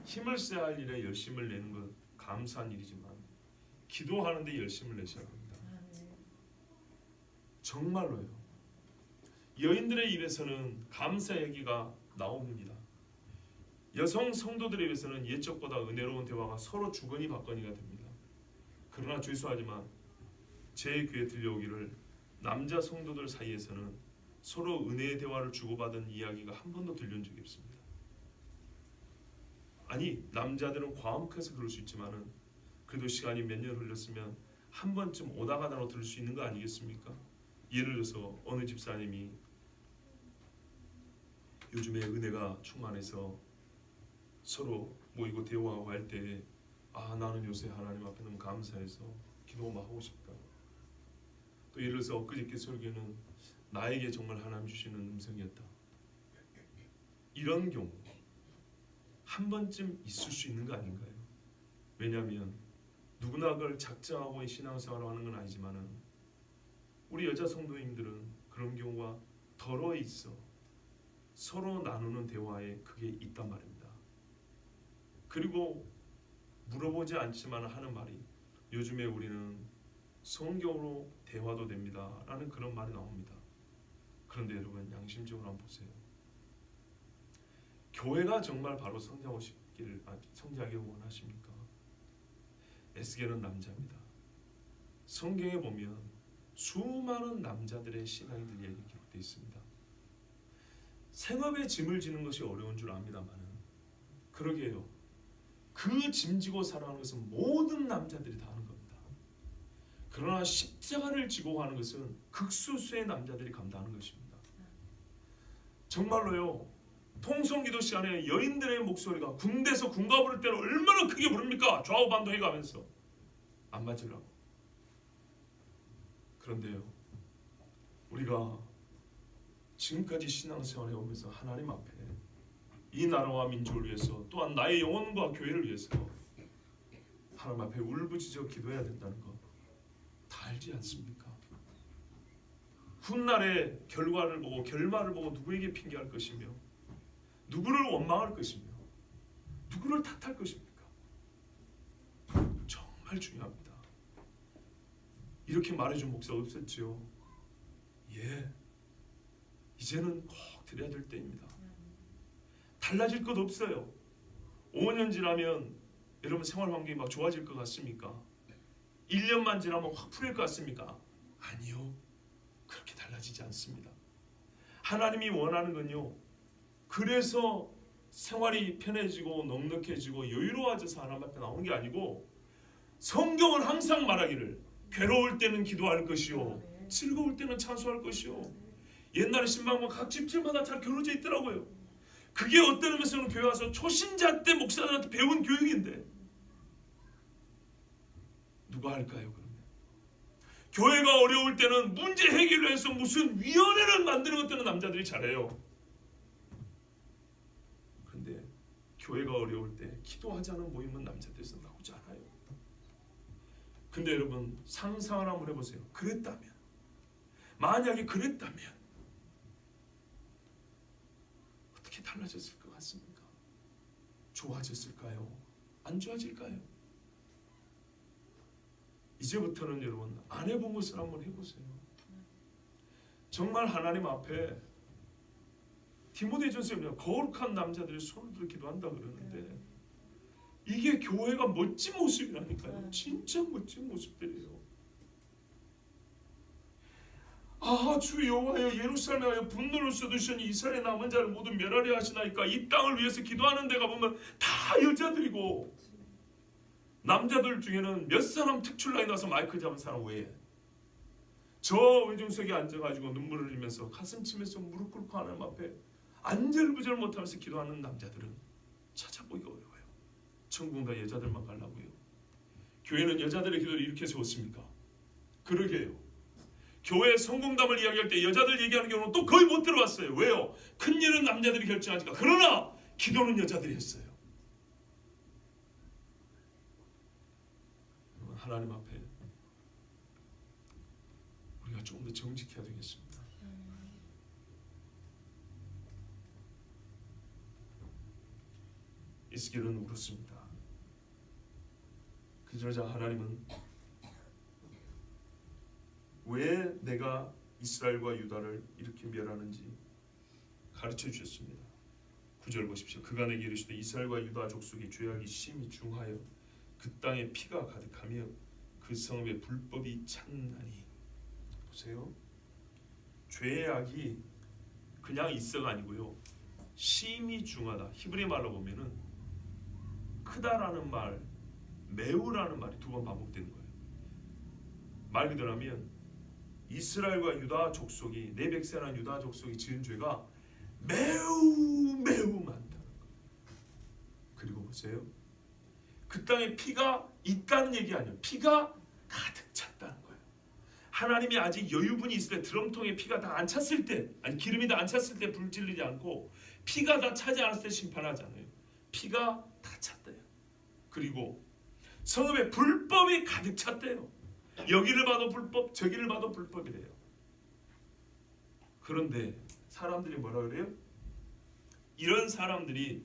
힘을 써야 할 일에 열심을 내는 건 감사한 일이지만 기도하는데 열심을 내셔야 합니다. 정말로요. 여인들의 입에서는 감사 얘기가 나옵니다. 여성 성도들의 입에서는 옛적보다 은혜로운 대화가 서로 주거니 받거니가 됩니다. 그러나 죄송하지만 제 귀에 들려오기를 남자 성도들 사이에서는 서로 은혜의 대화를 주고받은 이야기가 한 번도 들려온 적이 없습니다. 아니 남자들은 과묵해서 그럴 수 있지만은 그래도 시간이 몇 년 흘렀으면 한 번쯤 오다가다로 들을 수 있는 거 아니겠습니까? 예를 들어서 어느 집사님이 요즘에 은혜가 충만해서 서로 모이고 대화하고 할 때 나는 요새 하나님 앞에 너무 감사해서 기도만 하고 싶다. 또 예를 들어서 엊그저께 설교는 나에게 정말 하나님 주시는 음성이었다. 이런 경우 한 번쯤 있을 수 있는 거 아닌가요? 왜냐하면 누구나 그걸 작정하고 신앙생활을 하는 건 아니지만은 우리 여자 성도님들은 그런 경우가 덜어 있어 서로 나누는 대화에 그게 있단 말입니다. 그리고 물어보지 않지만 하는 말이 요즘에 우리는 성경으로 대화도 됩니다 라는 그런 말이 나옵니다. 그런데 여러분 양심적으로 한번 보세요. 교회가 정말 바로 성장하기를 원하십니까? 에스겔은 남자입니다. 성경에 보면 수많은 남자들의 신앙들 얘기 기록되어 있습니다. 생업에 짐을 지는 것이 어려운 줄 압니다만은 그러게요. 그 짐 지고 살아가는 것은 모든 남자들이 다 하는 겁니다. 그러나 십자가를 지고 가는 것은 극소수의 남자들이 감당하는 것입니다. 정말로요. 통성기도 시간에 여인들의 목소리가 군대에서 군가 부를 때는 얼마나 크게 부릅니까? 좌우 반동해 가면서 안 맞으려고. 그런데요. 우리가 지금까지 신앙생활 해오면서 하나님 앞에 이 나라와 민족을 위해서 또한 나의 영혼과 교회를 위해서 하나님 앞에 울부짖어 기도해야 된다는 거 다 알지 않습니까? 훗날의 결과를 보고 결말을 보고 누구에게 핑계할 것이며 누구를 원망할 것이며 누구를 탓할 것입니까? 정말 중요합니다. 이렇게 말해준 목사가 없었지요. 이제는 꼭 드려야 될 때입니다. 달라질 것 없어요. 5년 지나면 여러분 생활 환경이 막 좋아질 것 같습니까? 1년만 지나면 확 풀릴 것 같습니까? 아니요. 그렇게 달라지지 않습니다. 하나님이 원하는 건요. 그래서 생활이 편해지고 넉넉해지고 여유로워져서 하나님 앞에 나오는 게 아니고 성경은 항상 말하기를 괴로울 때는 기도할 것이요 즐거울 때는 찬송할 것이요. 옛날에 신방문 각 집집마다 잘 겨루어져 있더라고요. 그게 어떤 의미에서는 교회 와서 초신자 때 목사들한테 배운 교육인데 누가 할까요? 그러면 교회가 어려울 때는 문제 해결을 해서 무슨 위원회를 만드는 것들은 남자들이 잘해요. 그런데 교회가 어려울 때 기도하자는 모임은 남자들에서 나오지 않아요. 근데 여러분 상상을 한번 해보세요. 그랬다면 만약에 그랬다면 어떻게 달라졌을 것 같습니까? 좋아졌을까요? 안 좋아질까요? 이제부터는 여러분 안 해본 것을 한번 해보세요. 정말 하나님 앞에 디모데전서에 거룩한 남자들이 손을 들어 기도한다 그러는데 이게 교회가 멋진 모습이라니까요. 진짜 멋진 모습들이에요. 아, 주 여호와여, 예루살렘에 하여 분노를 쏟으시니 이스라엘의 남은 자를 모두 멸하려 하시나이까. 이 땅을 위해서 기도하는 데가 보면 다 여자들이고 남자들 중에는 몇 사람 특출나게 나서 마이크 잡은 사람 외에 저 의중석에 앉아가지고 눈물을 흘리면서 가슴 치면서 무릎 꿇고 하나님 앞에 안절부절 못하면서 기도하는 남자들은 찾아보기가 어려워요. 천국은 다 여자들만 가려고요. 교회는 여자들의 기도를 이렇게 세웠습니까? 그러게요. 교회 성공담을 이야기할 때 여자들 얘기하는 경우는 또 거의 못 들어봤어요. 왜요? 큰 일은 남자들이 결정하니까. 그러나 기도는 여자들이 했어요. 하나님 앞에 우리가 조금 더 정직해야 되겠습니다. 이스겔은 울었습니다. 그러자 하나님은 왜 내가 이스라엘과 유다를 이렇게 멸하는지 가르쳐 주셨습니다. 9절 보십시오. 그가 내게 이르시되 이스라엘과 유다 족속의 죄악이 심히 중하여 그 땅에 피가 가득하며 그 성읍에 불법이 찬나니. 보세요. 죄악이 그냥 있어가 아니고요. 심히 중하다. 히브리 말로 보면은 크다라는 말, 매우라는 말이 두 번 반복되는 거예요. 말 그대로 하면 이스라엘과 유다 족속이, 내 백성이라는 유다 족속이 지은 죄가 매우 많다는 거예요. 그리고 보세요. 그 땅에 피가 있다는 얘기 아니에요. 피가 가득 찼다는 거예요. 하나님이 아직 여유분이 있을 때, 드럼통에 피가 다 안 찼을 때, 아니 기름이 다 안 찼을 때 불 질르지 않고 피가 다 차지 않았을 때 심판하잖아요. 피가 다 찼대요. 그리고 성읍에 불법이 가득 찼대요. 여기를 봐도 불법, 저기를 봐도 불법이래요. 그런데 사람들이 뭐라 그래요? 이런 사람들이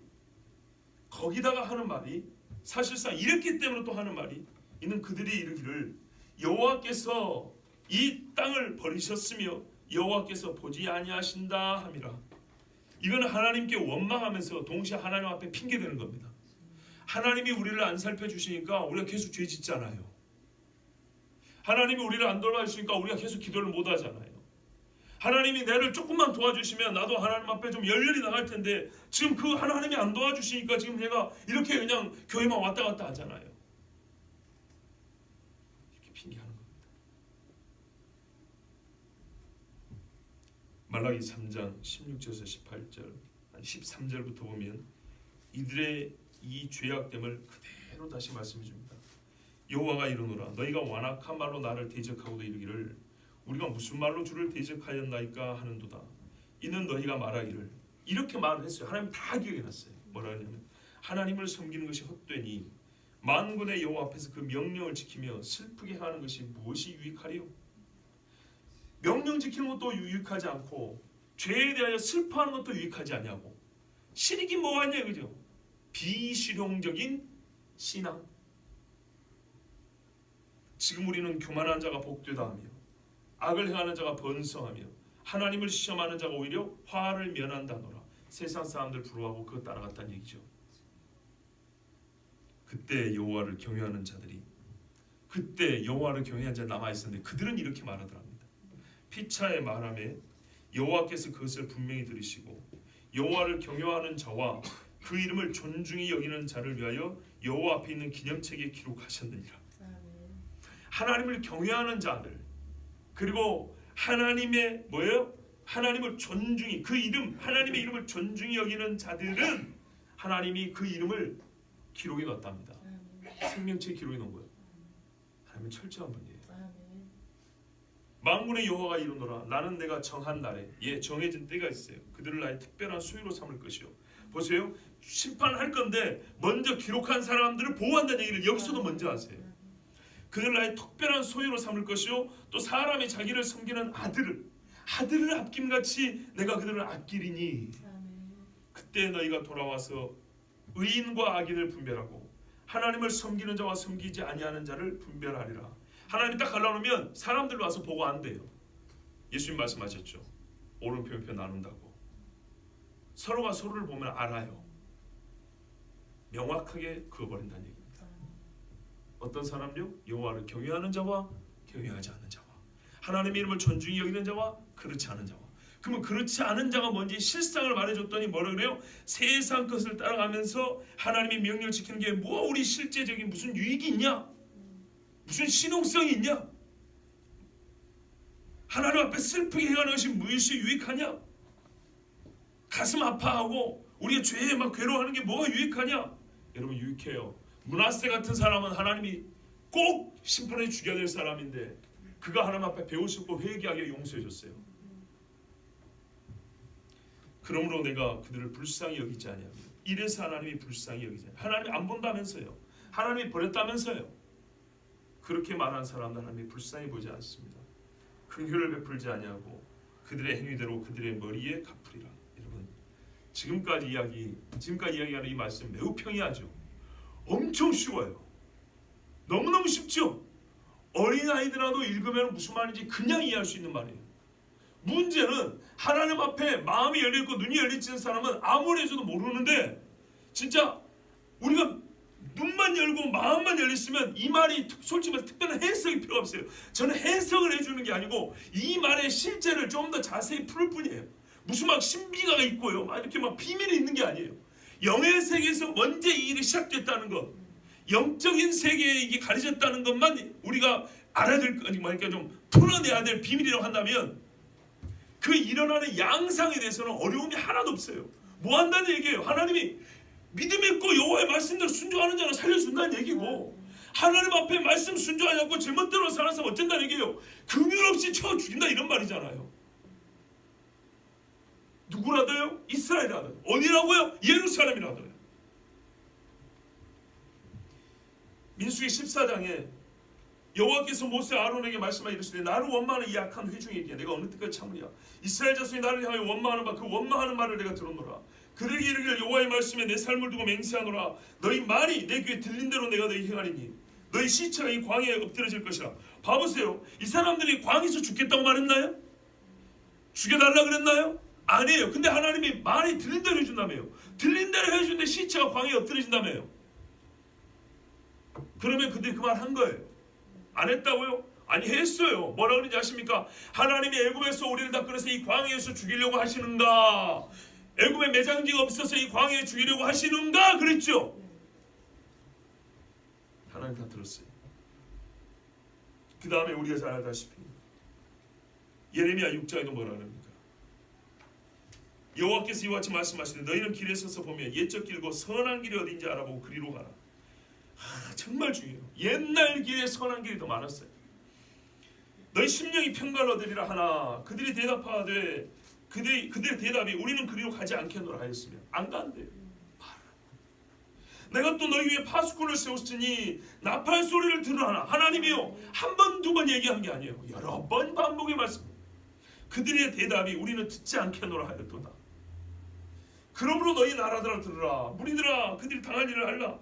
거기다가 하는 말이, 사실상 이랬기 때문에 또 하는 말이, 이는 그들이 이르기를 여호와께서 이 땅을 버리셨으며 여호와께서 보지 아니하신다 함이라. 이건 하나님께 원망하면서 동시에 하나님 앞에 핑계대는 겁니다. 하나님이 우리를 안 살펴주시니까 우리가 계속 죄 짓잖아요. 하나님이 우리를 안 돌봐주시니까 우리가 계속 기도를 못 하잖아요. 하나님이 나를 조금만 도와주시면 나도 하나님 앞에 좀 열렬히 나갈 텐데 지금 그 하나님이 안 도와주시니까 지금 내가 이렇게 그냥 교회만 왔다 갔다 하잖아요. 이렇게 핑계하는 겁니다. 말라기 3장 16절에서 18절, 13절부터 보면 이들의 이 죄악됨을 그대로 다시 말씀해 줍니다. 여호와가 이르노라 너희가 완악한 말로 나를 대적하고도 이르기를 우리가 무슨 말로 주를 대적하였나이까 하는도다. 이는 너희가 말하기를, 이렇게 말을 했어요. 하나님 다 기억해놨어요. 뭐라 하냐면 하나님을 섬기는 것이 헛되니 만군의 여호와 앞에서 그 명령을 지키며 슬프게 하는 것이 무엇이 유익하리요? 명령 지키는 것도 유익하지 않고 죄에 대하여 슬퍼하는 것도 유익하지 않냐고. 실익이 뭐하냐 그죠? 비실용적인 신앙. 지금 우리는 교만한 자가 복되다 하며 악을 행하는 자가 번성하며 하나님을 시험하는 자가 오히려 화를 면한다노라. 세상 사람들 부러워하고 그거 따라갔다는 얘기죠. 그때 여호와를 경외하는 자들이, 그때 여호와를 경외한 자 남아있었는데 그들은 이렇게 말하더랍니다. 피차의 말함에 여호와께서 그것을 분명히 들으시고 여호와를 경외하는 자와 그 이름을 존중히 여기는 자를 위하여 여호와 앞에 있는 기념책에 기록하셨느니라. 하나님을 경외하는 자들, 그리고 하나님의 뭐예요? 하나님을 존중히, 그 이름, 하나님의 이름을 존중히 여기는 자들은 하나님이 그 이름을 기록해 놨답니다. 생명책에 기록해 놓은 거예요. 하나님은 철저한 분이에요. 만군의 여호와가 이르노라 나는 내가 정한 날에, 정해진 때가 있어요. 그들을 나의 특별한 소유로 삼을 것이요. 보세요. 심판할 건데 먼저 기록한 사람들을 보호한다는 얘기를 여기서도 먼저 하세요. 그들 나의 특별한 소유로 삼을 것이요 또 사람이 자기를 섬기는 아들을 아낌같이 내가 그들을 아끼리니 그때 너희가 돌아와서 의인과 악인을 분별하고 하나님을 섬기는 자와 섬기지 아니하는 자를 분별하리라. 하나님이 딱 갈라놓으면 사람들 와서 보고 안 돼요. 예수님 말씀하셨죠. 오른편 왼편 나눈다고. 서로가 서로를 보면 알아요. 명확하게 그어버린다는 얘기입니다. 어떤 사람요? 여호와를 경외하는 자와 경외하지 않는 자와 하나님의 이름을 존중히 여기는 자와 그렇지 않은 자와. 그러면 그렇지 않은 자가 뭔지 실상을 말해줬더니 뭐라 그래요? 세상 것을 따라가면서 하나님의 명령을 지키는 게 뭐 우리 실제적인 무슨 유익이 있냐? 무슨 신용성이 있냐? 하나님 앞에 슬프게 행하는 것이 무엇이 유익하냐? 가슴 아파하고 우리가 죄에 막 괴로워하는 게 뭐가 유익하냐? 여러분 유익해요. 므낫세 같은 사람은 하나님이 꼭 심판해 죽여야 될 사람인데 그가 하나님 앞에 배우셨고 회개하게 용서해 줬어요. 그러므로 내가 그들을 불쌍히 여기지 아니하며 이래서 하나님이 불쌍히 여기지 아니하며 하나님이 안 본다면서요. 하나님이 버렸다면서요. 그렇게 말한 사람은 하나님이 불쌍히 보지 않습니다. 긍휼을 베풀지 아니하고 그들의 행위대로 그들의 머리에 갚으리라. 여러분 지금까지 이야기하는 이 말씀 매우 평이하죠. 엄청 쉬워요. 너무너무 쉽죠. 어린아이들아도 읽으면 무슨 말인지 그냥 이해할 수 있는 말이에요. 문제는 하나님 앞에 마음이 열려있고 눈이 열리는 사람은 아무리 해줘도 모르는데 진짜 우리가 눈만 열고 마음만 열렸으면 이 말이 솔직히 말해서 특별한 해석이 필요 없어요. 저는 해석을 해주는 게 아니고 이 말의 실제를 좀 더 자세히 풀 뿐이에요. 무슨 막 신비가 있고요 막 이렇게 막 비밀이 있는 게 아니에요. 영의 세계에서 먼저 이 일이 시작됐다는 것, 영적인 세계에 이게 가려졌다는 것만 우리가 알아야 될 거, 그러니까 좀 풀어내야 될 비밀이라고 한다면 그 일어나는 양상에 대해서는 어려움이 하나도 없어요. 뭐 한다는 얘기예요? 하나님이 믿음 있고 여호와의 말씀대로 순종하는 자를 살려준다는 얘기고 하나님 앞에 말씀 순종하지 않고 제멋대로 사는 사람 어쩐다는 얘기예요? 긍휼 없이 쳐 죽인다 이런 말이잖아요. 누구라도요? 이스라엘이라도요. 어디라고요? 예루살렘이라도요. 민수기 14장에 여호와께서 모세 아론에게 말씀하여 이르시되 나를 원망하는 이 악한 회중에게 내가 어느 때까지 참으랴. 이스라엘 자손이 나를 향하여 원망하는 바 그 원망하는 말을 내가 들었노라. 그들에게 이르기를 여호와의 말씀에 내 삶을 두고 맹세하노라. 너희 말이 내 귀에 들린 대로 내가 너희 행하리니 너희 시체가 이 광야에 엎드려질 것이라. 봐보세요. 이 사람들이 광에서 죽겠다고 말했나요? 죽여달라 그랬나요? 아니에요. 근데 하나님이 말이 들린 대로 해준다며요. 들린 대로 해주는데 시체가 광야에 엎드려진다며요. 그러면 그들이 그 말 한 거예요. 안 했다고요? 아니 했어요. 뭐라 그러는지 아십니까? 하나님이 애굽에서 우리를 다 꺼내서 이 광야에서 죽이려고 하시는가? 애굽에 매장지가 없어서 이 광야에 죽이려고 하시는가? 그랬죠. 하나님 다 들었어요. 그 다음에 우리가 잘 알다시피 예레미야 6장에도 뭐라 합니까? 여호와께서 이와 같이 말씀하시되 너희는 길에 서서 보면 옛적 길고 선한 길이 어딘지 알아보고 그리로 가라. 정말 중요해요. 옛날 길에 선한 길이 더 많았어요. 너희 심령이 평강을 얻으리라 하나 그들이 대답하되 그들의 대답이 우리는 그리로 가지 않겠노라 하였으며 안 간대요. 내가 또 너희 위에 파수꾼을 세웠으니 나팔 소리를 들으라. 하나님이요 한 번 두 번 얘기한 게 아니에요. 여러 번 반복의 말씀. 그들의 대답이 우리는 듣지 않겠노라 하였도다. 그러므로 너희 나라들아 들으라. 무리들아 그들이 당할 일을 알라.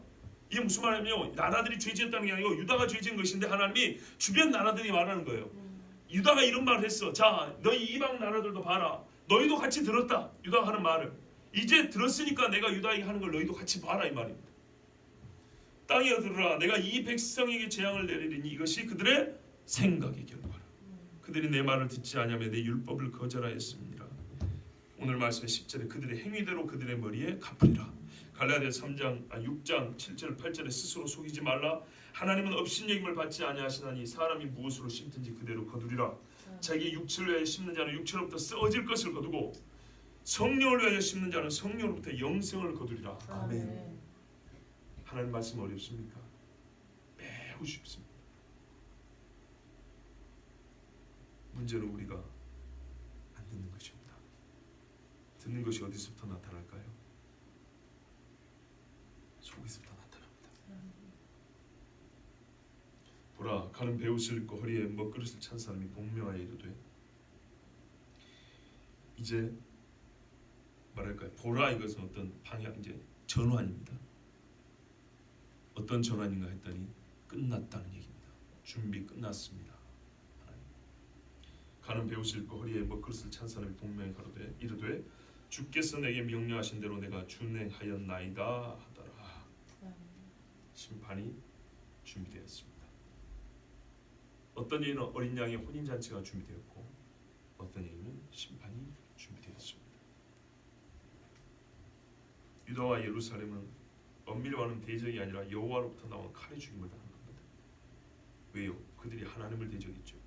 이게 무슨 말이냐면 나라들이 죄지었다는 게 아니고 유다가 죄지은 것인데 하나님이 주변 나라들이 말하는 거예요. 유다가 이런 말을 했어. 자 너희 이방 나라들도 봐라. 너희도 같이 들었다. 유다가 하는 말을. 이제 들었으니까 내가 유다에게 하는 걸 너희도 같이 봐라 이 말입니다. 땅이여 들으라. 내가 이 백성에게 재앙을 내리리니 이것이 그들의 생각의 결과라. 그들이 내 말을 듣지 아니하며 내 율법을 거절하였습니다. 오늘 말씀의 10절에 그들의 행위대로 그들의 머리에 갚으리라. 갈라디아서 6장 7절 8절에 스스로 속이지 말라. 하나님은 업신여김을 받지 아니하시나니 사람이 무엇으로 심든지 그대로 거두리라. 자기 육체를 위하여 심는 자는 육체로부터 썩어질 것을 거두고 성령을 위하여 심는 자는 성령으로부터 영생을 거두리라. 아멘. 하나님 말씀 어렵습니까? 매우 쉽습니다. 문제는 우리가 안 듣는 것입니다. 듣는 것이 어디서부터 나타날까요? 속에서부터 나타납니다. 보라 가는 배옷을 입고 허리에 먹그릇을 찬 사람이 복명하여 이르되. 이제 말할까요? 보라 이것은 어떤 방향, 이제 전환입니다. 어떤 전환인가 했더니 끝났다는 얘기입니다. 준비 끝났습니다. 가는 배옷을 입고 허리에 먹그릇을 찬 사람이 복명하여 가로되 이르되 주께서 내게 명령하신 대로 내가 준행하였나이다 하더라. 심판이 준비되었습니다. 어떤 얘기는 어린 양의 혼인 잔치가 준비되었고, 어떤 얘기는 심판이 준비되었습니다. 유다와 예루살렘은 엄밀히 대적이 아니라 여호와로부터 나온 칼의 죽임을 당한 겁니다. 왜요? 그들이 하나님을 대적했죠.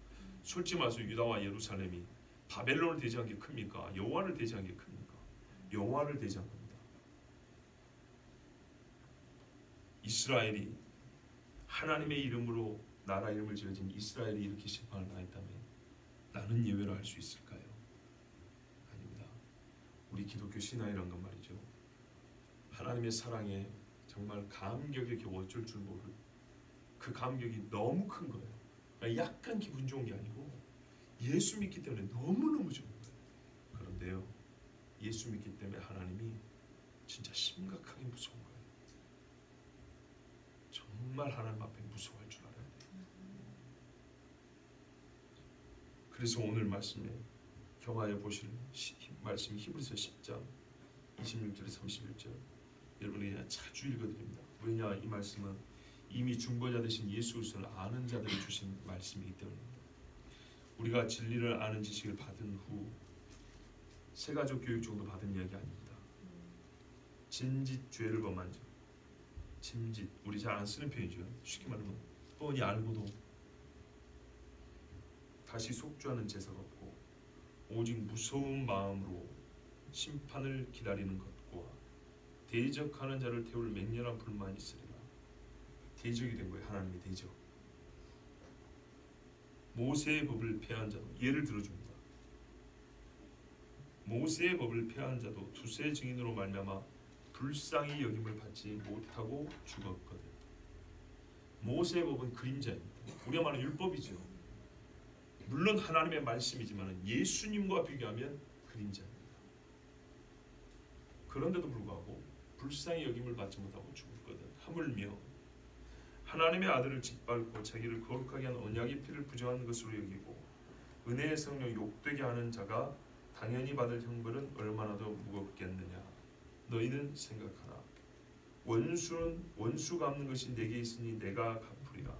솔직히 말해서 유다와 예루살렘이 바벨론을 대적한 게 큽니까? 여호와를 대적한 게 큽니까? 여호와를 대적한 겁니다. 이스라엘이 하나님의 이름으로 나라 이름을 지어진 이스라엘이 이렇게 심판을 당했다면 나는 예외로 할 수 있을까요? 아닙니다. 우리 기독교 신앙이란 건 말이죠. 하나님의 사랑에 정말 감격에 겨워 어쩔 줄 모를 그 감격이 너무 큰 거예요. 그러니까 약간 기분 좋은 게 아니고 예수 믿기 때문에 너무너무 좋은 거예요. 그런데요, 예수 믿기 때문에 하나님이 진짜 심각하게 무서운 거예요. 정말 하나님 앞에 무서워할 줄 알아야 돼요. 그래서 오늘 말씀에 경하여 보실 말씀이 히브리서 10장 26절에 31절 여러분이 자주 읽어드립니다. 왜냐, 이 말씀은 이미 중보자 되신 예수 그리스도를 아는 자들이 주신 말씀이기 때문입니다. 우리가 진리를 아는 지식을 받은 후 세가족 교육 정도 받은 이야기 아닙니다. 진짓 죄를 범한 자, 짐짓, 우리 잘 안 쓰는 표현이죠. 쉽게 말하면 뻔히 알고도 다시 속죄하는 제사가 없고 오직 무서운 마음으로 심판을 기다리는 것과 대적하는 자를 태울 맹렬한 불만이 있으리라. 대적이 된 거예요. 하나님의 대적. 모세의 법을 폐한 자도, 예를 들어줍니다. 모세의 법을 폐한 자도 두세 증인으로 말미암아 불쌍히 여김을 받지 못하고 죽었거든. 모세의 법은 그림자입니다. 우리가 말하는 율법이죠. 물론 하나님의 말씀이지만 예수님과 비교하면 그림자입니다. 그런데도 불구하고 불쌍히 여김을 받지 못하고 죽었거든. 하물며 하나님의 아들을 짓밟고 자기를 거룩하게 한 언약의 피를 부정한 것으로 여기고 은혜의 성령 욕되게 하는 자가 당연히 받을 형벌은 얼마나 더 무겁겠느냐. 너희는 생각하라. 원수 갚는 것이 내게 있으니 내가 갚으리라.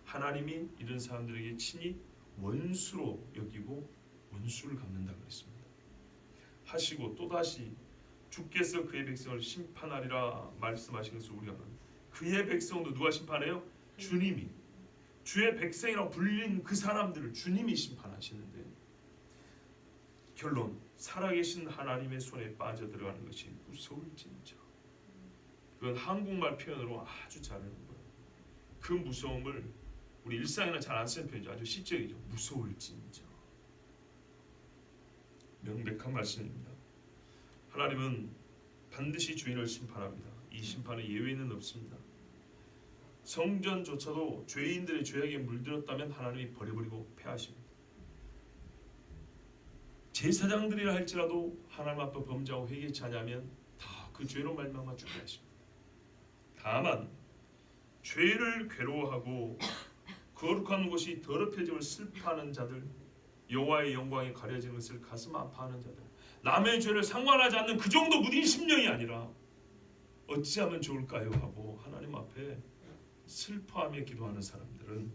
하나님이 이런 사람들에게 친히 원수로 여기고 원수를 갚는다 그랬습니다. 하시고 또다시 주께서 그의 백성을 심판하리라 말씀하신 것을 우리가 합니다. 그의 백성도 누가 심판해요? 주님이. 주의 백성이라고 불린 그 사람들을 주님이 심판하시는데, 결론, 살아계신 하나님의 손에 빠져들어가는 것이 무서울진저. 그건 한국말 표현으로 아주 잘하는 거예요. 그 무서움을 우리 일상에는 잘 안 쓰는 표현이죠. 아주 시적이죠. 무서울진저. 명백한 말씀입니다. 하나님은 반드시 죄인을 심판합니다. 이 심판에 예외는 없습니다. 성전조차도 죄인들의 죄악에 물들었다면 하나님이 버려버리고 폐하십니다. 제사장들이라 할지라도 하나님 앞에 범죄하고 회개치 않으면 다 그 죄로 말미암아 죽게 하십니다. 다만 죄를 괴로워하고 거룩한 곳이 더럽혀짐을 슬퍼하는 자들, 여호와의 영광이 가려지는 것을 가슴 아파하는 자들, 남의 죄를 상관하지 않는 그 정도 무딘 심령이 아니라 어찌하면 좋을까요? 하고 하나님 앞에 슬퍼하며 기도하는 사람들은,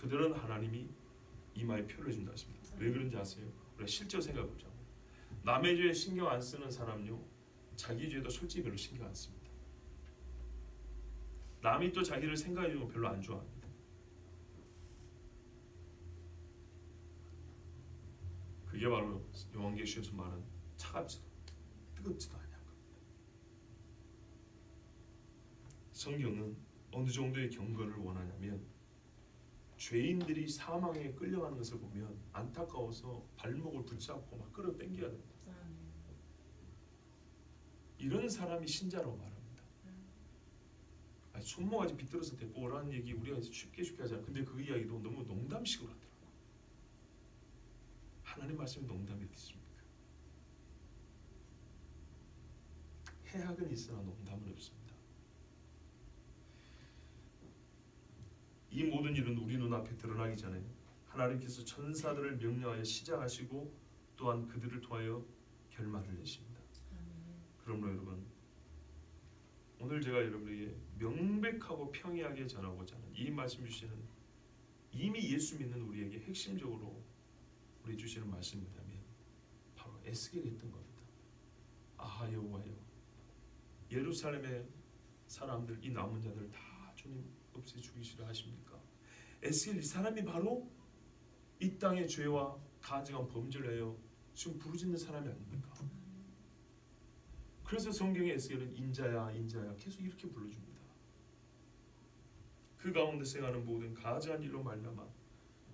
그들은 하나님이 이마에 표를 준다 하십니다. 왜 그런지 아세요? 우리가 실제로 생각해 보자. 남의 죄에 신경 안 쓰는 사람요, 자기 죄도 솔직히 별로 신경 안 씁니다. 남이 또 자기를 생각해 주는 거 별로 안 좋아합니다. 그게 바로 요한계시에서 말하는 차갑지도 뜨겁지도 않냐. 성경은 어느 정도의 경건을 원하냐면, 죄인들이 사망에 끌려가는 것을 보면 안타까워서 발목을 붙잡고 막 끌어당겨야 됩니다. 이런 사람이 신자라고 말합니다. 손모가지 비틀어서 데리고 오라는 얘기 우리가 쉽게 하잖아요. 근데 그 이야기도 너무 농담식으로 하더라고요. 하나님 말씀이 농담이 어디 있습니까? 해악은 있으나 농담은 없습니다. 이 모든 일은 우리 눈앞에 드러나기 전에 하나님께서 천사들을 명령하여 시작하시고 또한 그들을 통하여 결말을 내십니다. 그러므로 여러분, 오늘 제가 여러분에게 명백하고 평이하게 전하고자 하는 이 말씀 주시는, 이미 예수 믿는 우리에게 핵심적으로 우리 주시는 말씀이 뭐냐면 바로 에스겔이 했던 겁니다. 아하 여호와여, 예루살렘의 사람들, 이 남은 자들을 다 주님 없애 죽이시려 하십니까? 에스겔 이 사람이 바로 이 땅의 죄와 가증한 범죄를 하여 지금 부르짖는 사람이 아닙니까? 그래서 성경의 에스겔은 인자야 인자야 계속 이렇게 불러줍니다. 그 가운데 생하는 모든 가증한 일로 말미암아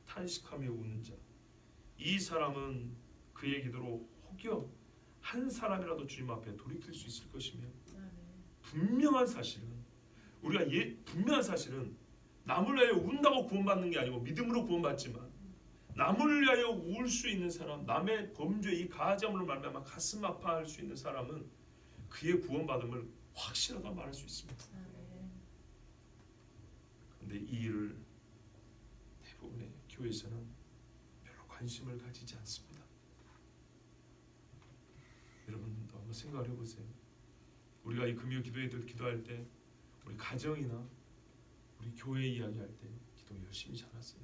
탄식하며 우는 자, 이 사람은 그의 기도로 혹여 한 사람이라도 주님 앞에 돌이킬 수 있을 것이며, 분명한 사실은 우리가 분명한 사실은 남을 위하여 운다고 구원받는 게 아니고 믿음으로 구원받지만, 남을 위하여 울 수 있는 사람, 남의 범죄 이 가증함으로 말미암아 가슴 아파할 수 있는 사람은 그의 구원받음을 확실하다 말할 수 있습니다. 그런데 이 일을 대부분의 교회에서는 별로 관심을 가지지 않습니다. 여러분 한번 생각을 해보세요. 우리가 이 금요 기도회들 기도할 때 우리 가정이나 우리 교회 이야기할 때 기도 열심히 잘하세요.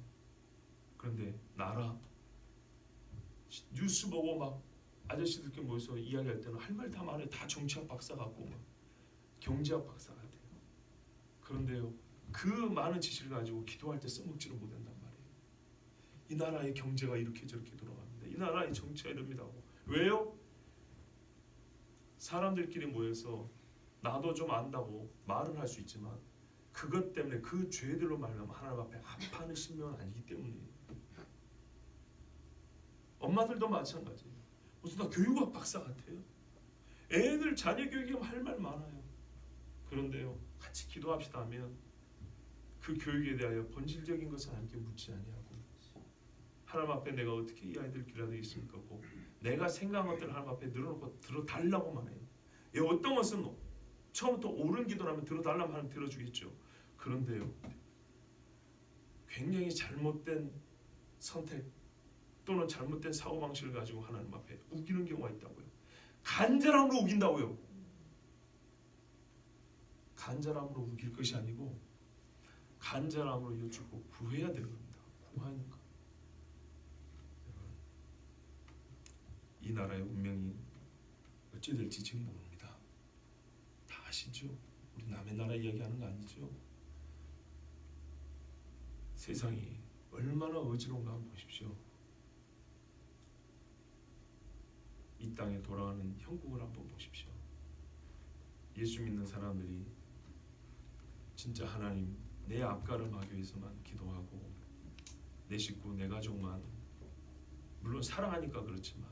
그런데 나라 뉴스 보고 막 아저씨들끼리 모여서 이야기할 때는 할 말 다 많아요. 다 정치학 박사 같고 막 경제학 박사 같아요. 그런데요, 그 많은 지식을 가지고 기도할 때 써먹지를 못한단 말이에요. 이 나라의 경제가 이렇게 저렇게 돌아갑니다. 이 나라의 정치가 이럽니다. 왜요? 사람들끼리 모여서 나도 좀 안다고 말은 할 수 있지만 그것 때문에 그 죄들로 말하면 하나님 앞에 아파하는 신명은 아니기 때문이에요. 엄마들도 마찬가지예요. 무슨 나 교육학 박사 같아요. 애들 자녀 교육에 할 말 많아요. 그런데요, 같이 기도합시다 하면 그 교육에 대하여 본질적인 것은 하나님께 묻지 아니하고, 하나님 앞에 내가 어떻게 이 아이들 기도해야 되겠습니까? 고 내가 생각한 것들을 하나님 앞에 늘어놓고 들어달라고만 해요. 어떤 것은 처음부터 옳은 기도라면 들어달라면 하나님 들어주겠죠. 그런데요, 굉장히 잘못된 선택 또는 잘못된 사고방식을 가지고 하나님 앞에 우기는 경우가 있다고요. 간절함으로 우긴다고요. 간절함으로 우길 것이 아니고 간절함으로 여쭈고 구해야 되는 겁니다. 구하니까. 여러분, 이 나라의 운명이 어찌 될지 지금 모릅니다. 다 아시죠? 우리 남의 나라 이야기하는 거 아니죠? 세상이 얼마나 어지러운가 한번 보십시오. 이 땅에 돌아가는 형국을 한번 보십시오. 예수 믿는 사람들이 진짜 하나님 내 앞가를 막기 위해서만 기도하고 내 식구 내 가족만, 물론 사랑하니까 그렇지만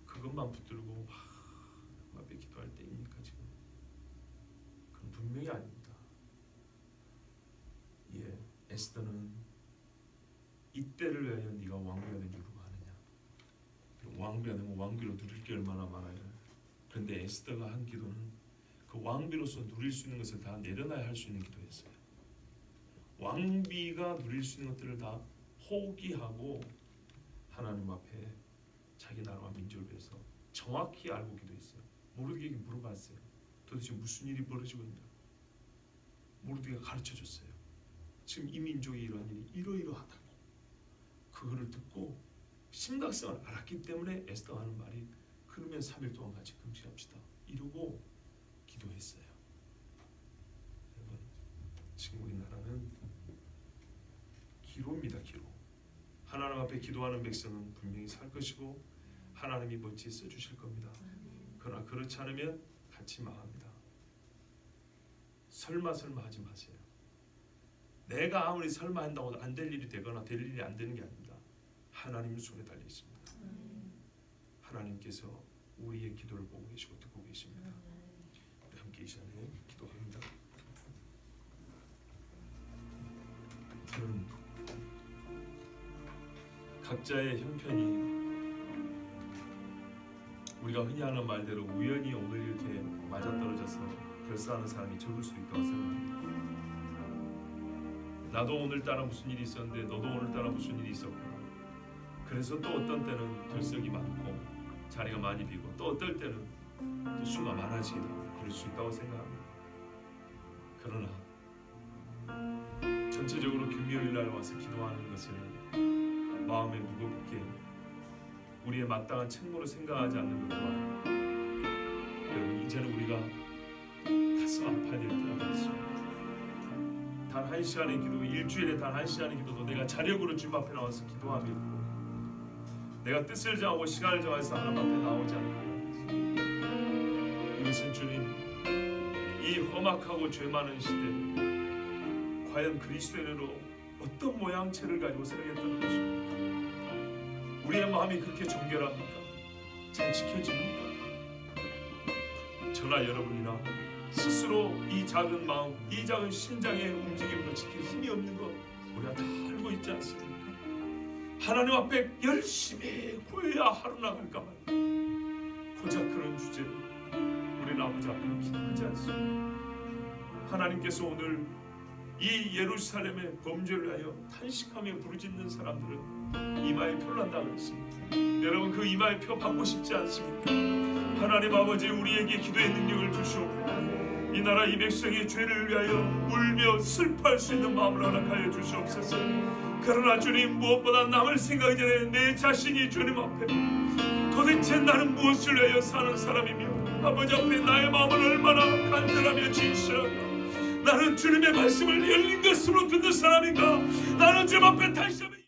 그것만 붙들고 앞에 기도할 때입니까 지금? 그건 분명히 아닙니다. 에스더는 이때를 위하여 네가 왕비가 된 줄 누가 아느냐? 왕비가 되면 왕비로 누릴 게 얼마나 많아요. 그런데 에스더가 한 기도는 그 왕비로서 누릴 수 있는 것을 다 내려놔야 할 수 있는 기도였어요. 왕비가 누릴 수 있는 것들을 다 포기하고 하나님 앞에 자기 나라와 민족을 위해서 정확히 알고 기도했어요. 모르드게에게 물어봤어요. 도대체 무슨 일이 벌어지고 있냐? 모르드게가 가르쳐줬어요. 지금 이 민족이 이러한 일이 이러이러하다고. 그거를 듣고 심각성을 알았기 때문에 에스더가 하는 말이 그러면 3일 동안 같이 금식합시다 이러고 기도했어요. 여러분, 지금 우리나라는 기로입니다. 기로. 하나님 앞에 기도하는 백성은 분명히 살 것이고 하나님이 멋지게 써주실 겁니다. 그러나 그렇지 않으면 같이 망합니다. 설마 하지 마세요. 내가 아무리 설마 한다고 안 될 일이 되거나 될 일이 안 되는 게 아닙니다. 하나님 손에 달려 있습니다. 하나님께서 우리의 기도를 보고 계시고 듣고 계십니다. 우리 함께 이 시간에 기도합니다. 저는 각자의 형편이 우리가 흔히 하는 말대로 우연히 오늘 이렇게 맞아떨어져서 결사하는 사람이 적을 수 있다고 생각합니다. 나도 오늘따라 무슨 일이 있었는데 너도 오늘따라 무슨 일이 있었고, 그래서 또 어떤 때는 결석이 많고 자리가 많이 비고, 또 어떨 때는 또 수가 많아지기도 하고 그럴 수 있다고 생각합니다. 그러나 전체적으로 금요일날 와서 기도하는 것을 마음에 무겁게 우리의 마땅한 책무로 생각하지 않는 것과, 여러분 이제는 우리가 가슴 아파야 될 때가 있습니다. 단 한 시간의 기도, 일주일에 단 한 시간의 기도도 내가 자력으로 주님 앞에 나와서 기도함이 없고, 내가 뜻을 정하고 시간을 정해서 하나님 앞에 나오지 않는 것, 이것은 주님 이 험악하고 죄 많은 시대 과연 그리스도인으로 어떤 모양체를 가지고 살겠다는 것입니까? 우리의 마음이 그렇게 정결합니까? 잘 지켜집니까? 저나 여러분이나 스스로 이 작은 마음, 이 작은 심장의 움직임으로 지킬 힘이 없는 것 우리가 다 알고 있지 않습니까? 하나님 앞에 열심히 구해야 하루 나갈까 말이야. 고작 그런 주제로 우리는 아버지 앞에 기도하지 않습니다. 하나님께서 오늘 이 예루살렘의 범죄를 하여 탄식하며 부르짖는 사람들은 이마에 표를 한다고 했습니다. 여러분 그 이마에 표 받고 싶지 않습니까? 하나님 아버지 우리에게 기도의 능력을 주시옵고, 이 나라 이 백성의 죄를 위하여 울며 슬퍼할 수 있는 마음을 허락하여 주시옵소서. 그러나 주님, 무엇보다 남을 생각하기 전에 내 자신이 주님 앞에 도대체 나는 무엇을 위하여 사는 사람이며 아버지 앞에 나의 마음은 얼마나 간절하며 진실한가, 나는 주님의 말씀을 열린 것으로 듣는 사람인가, 나는 주님 앞에 다시 한번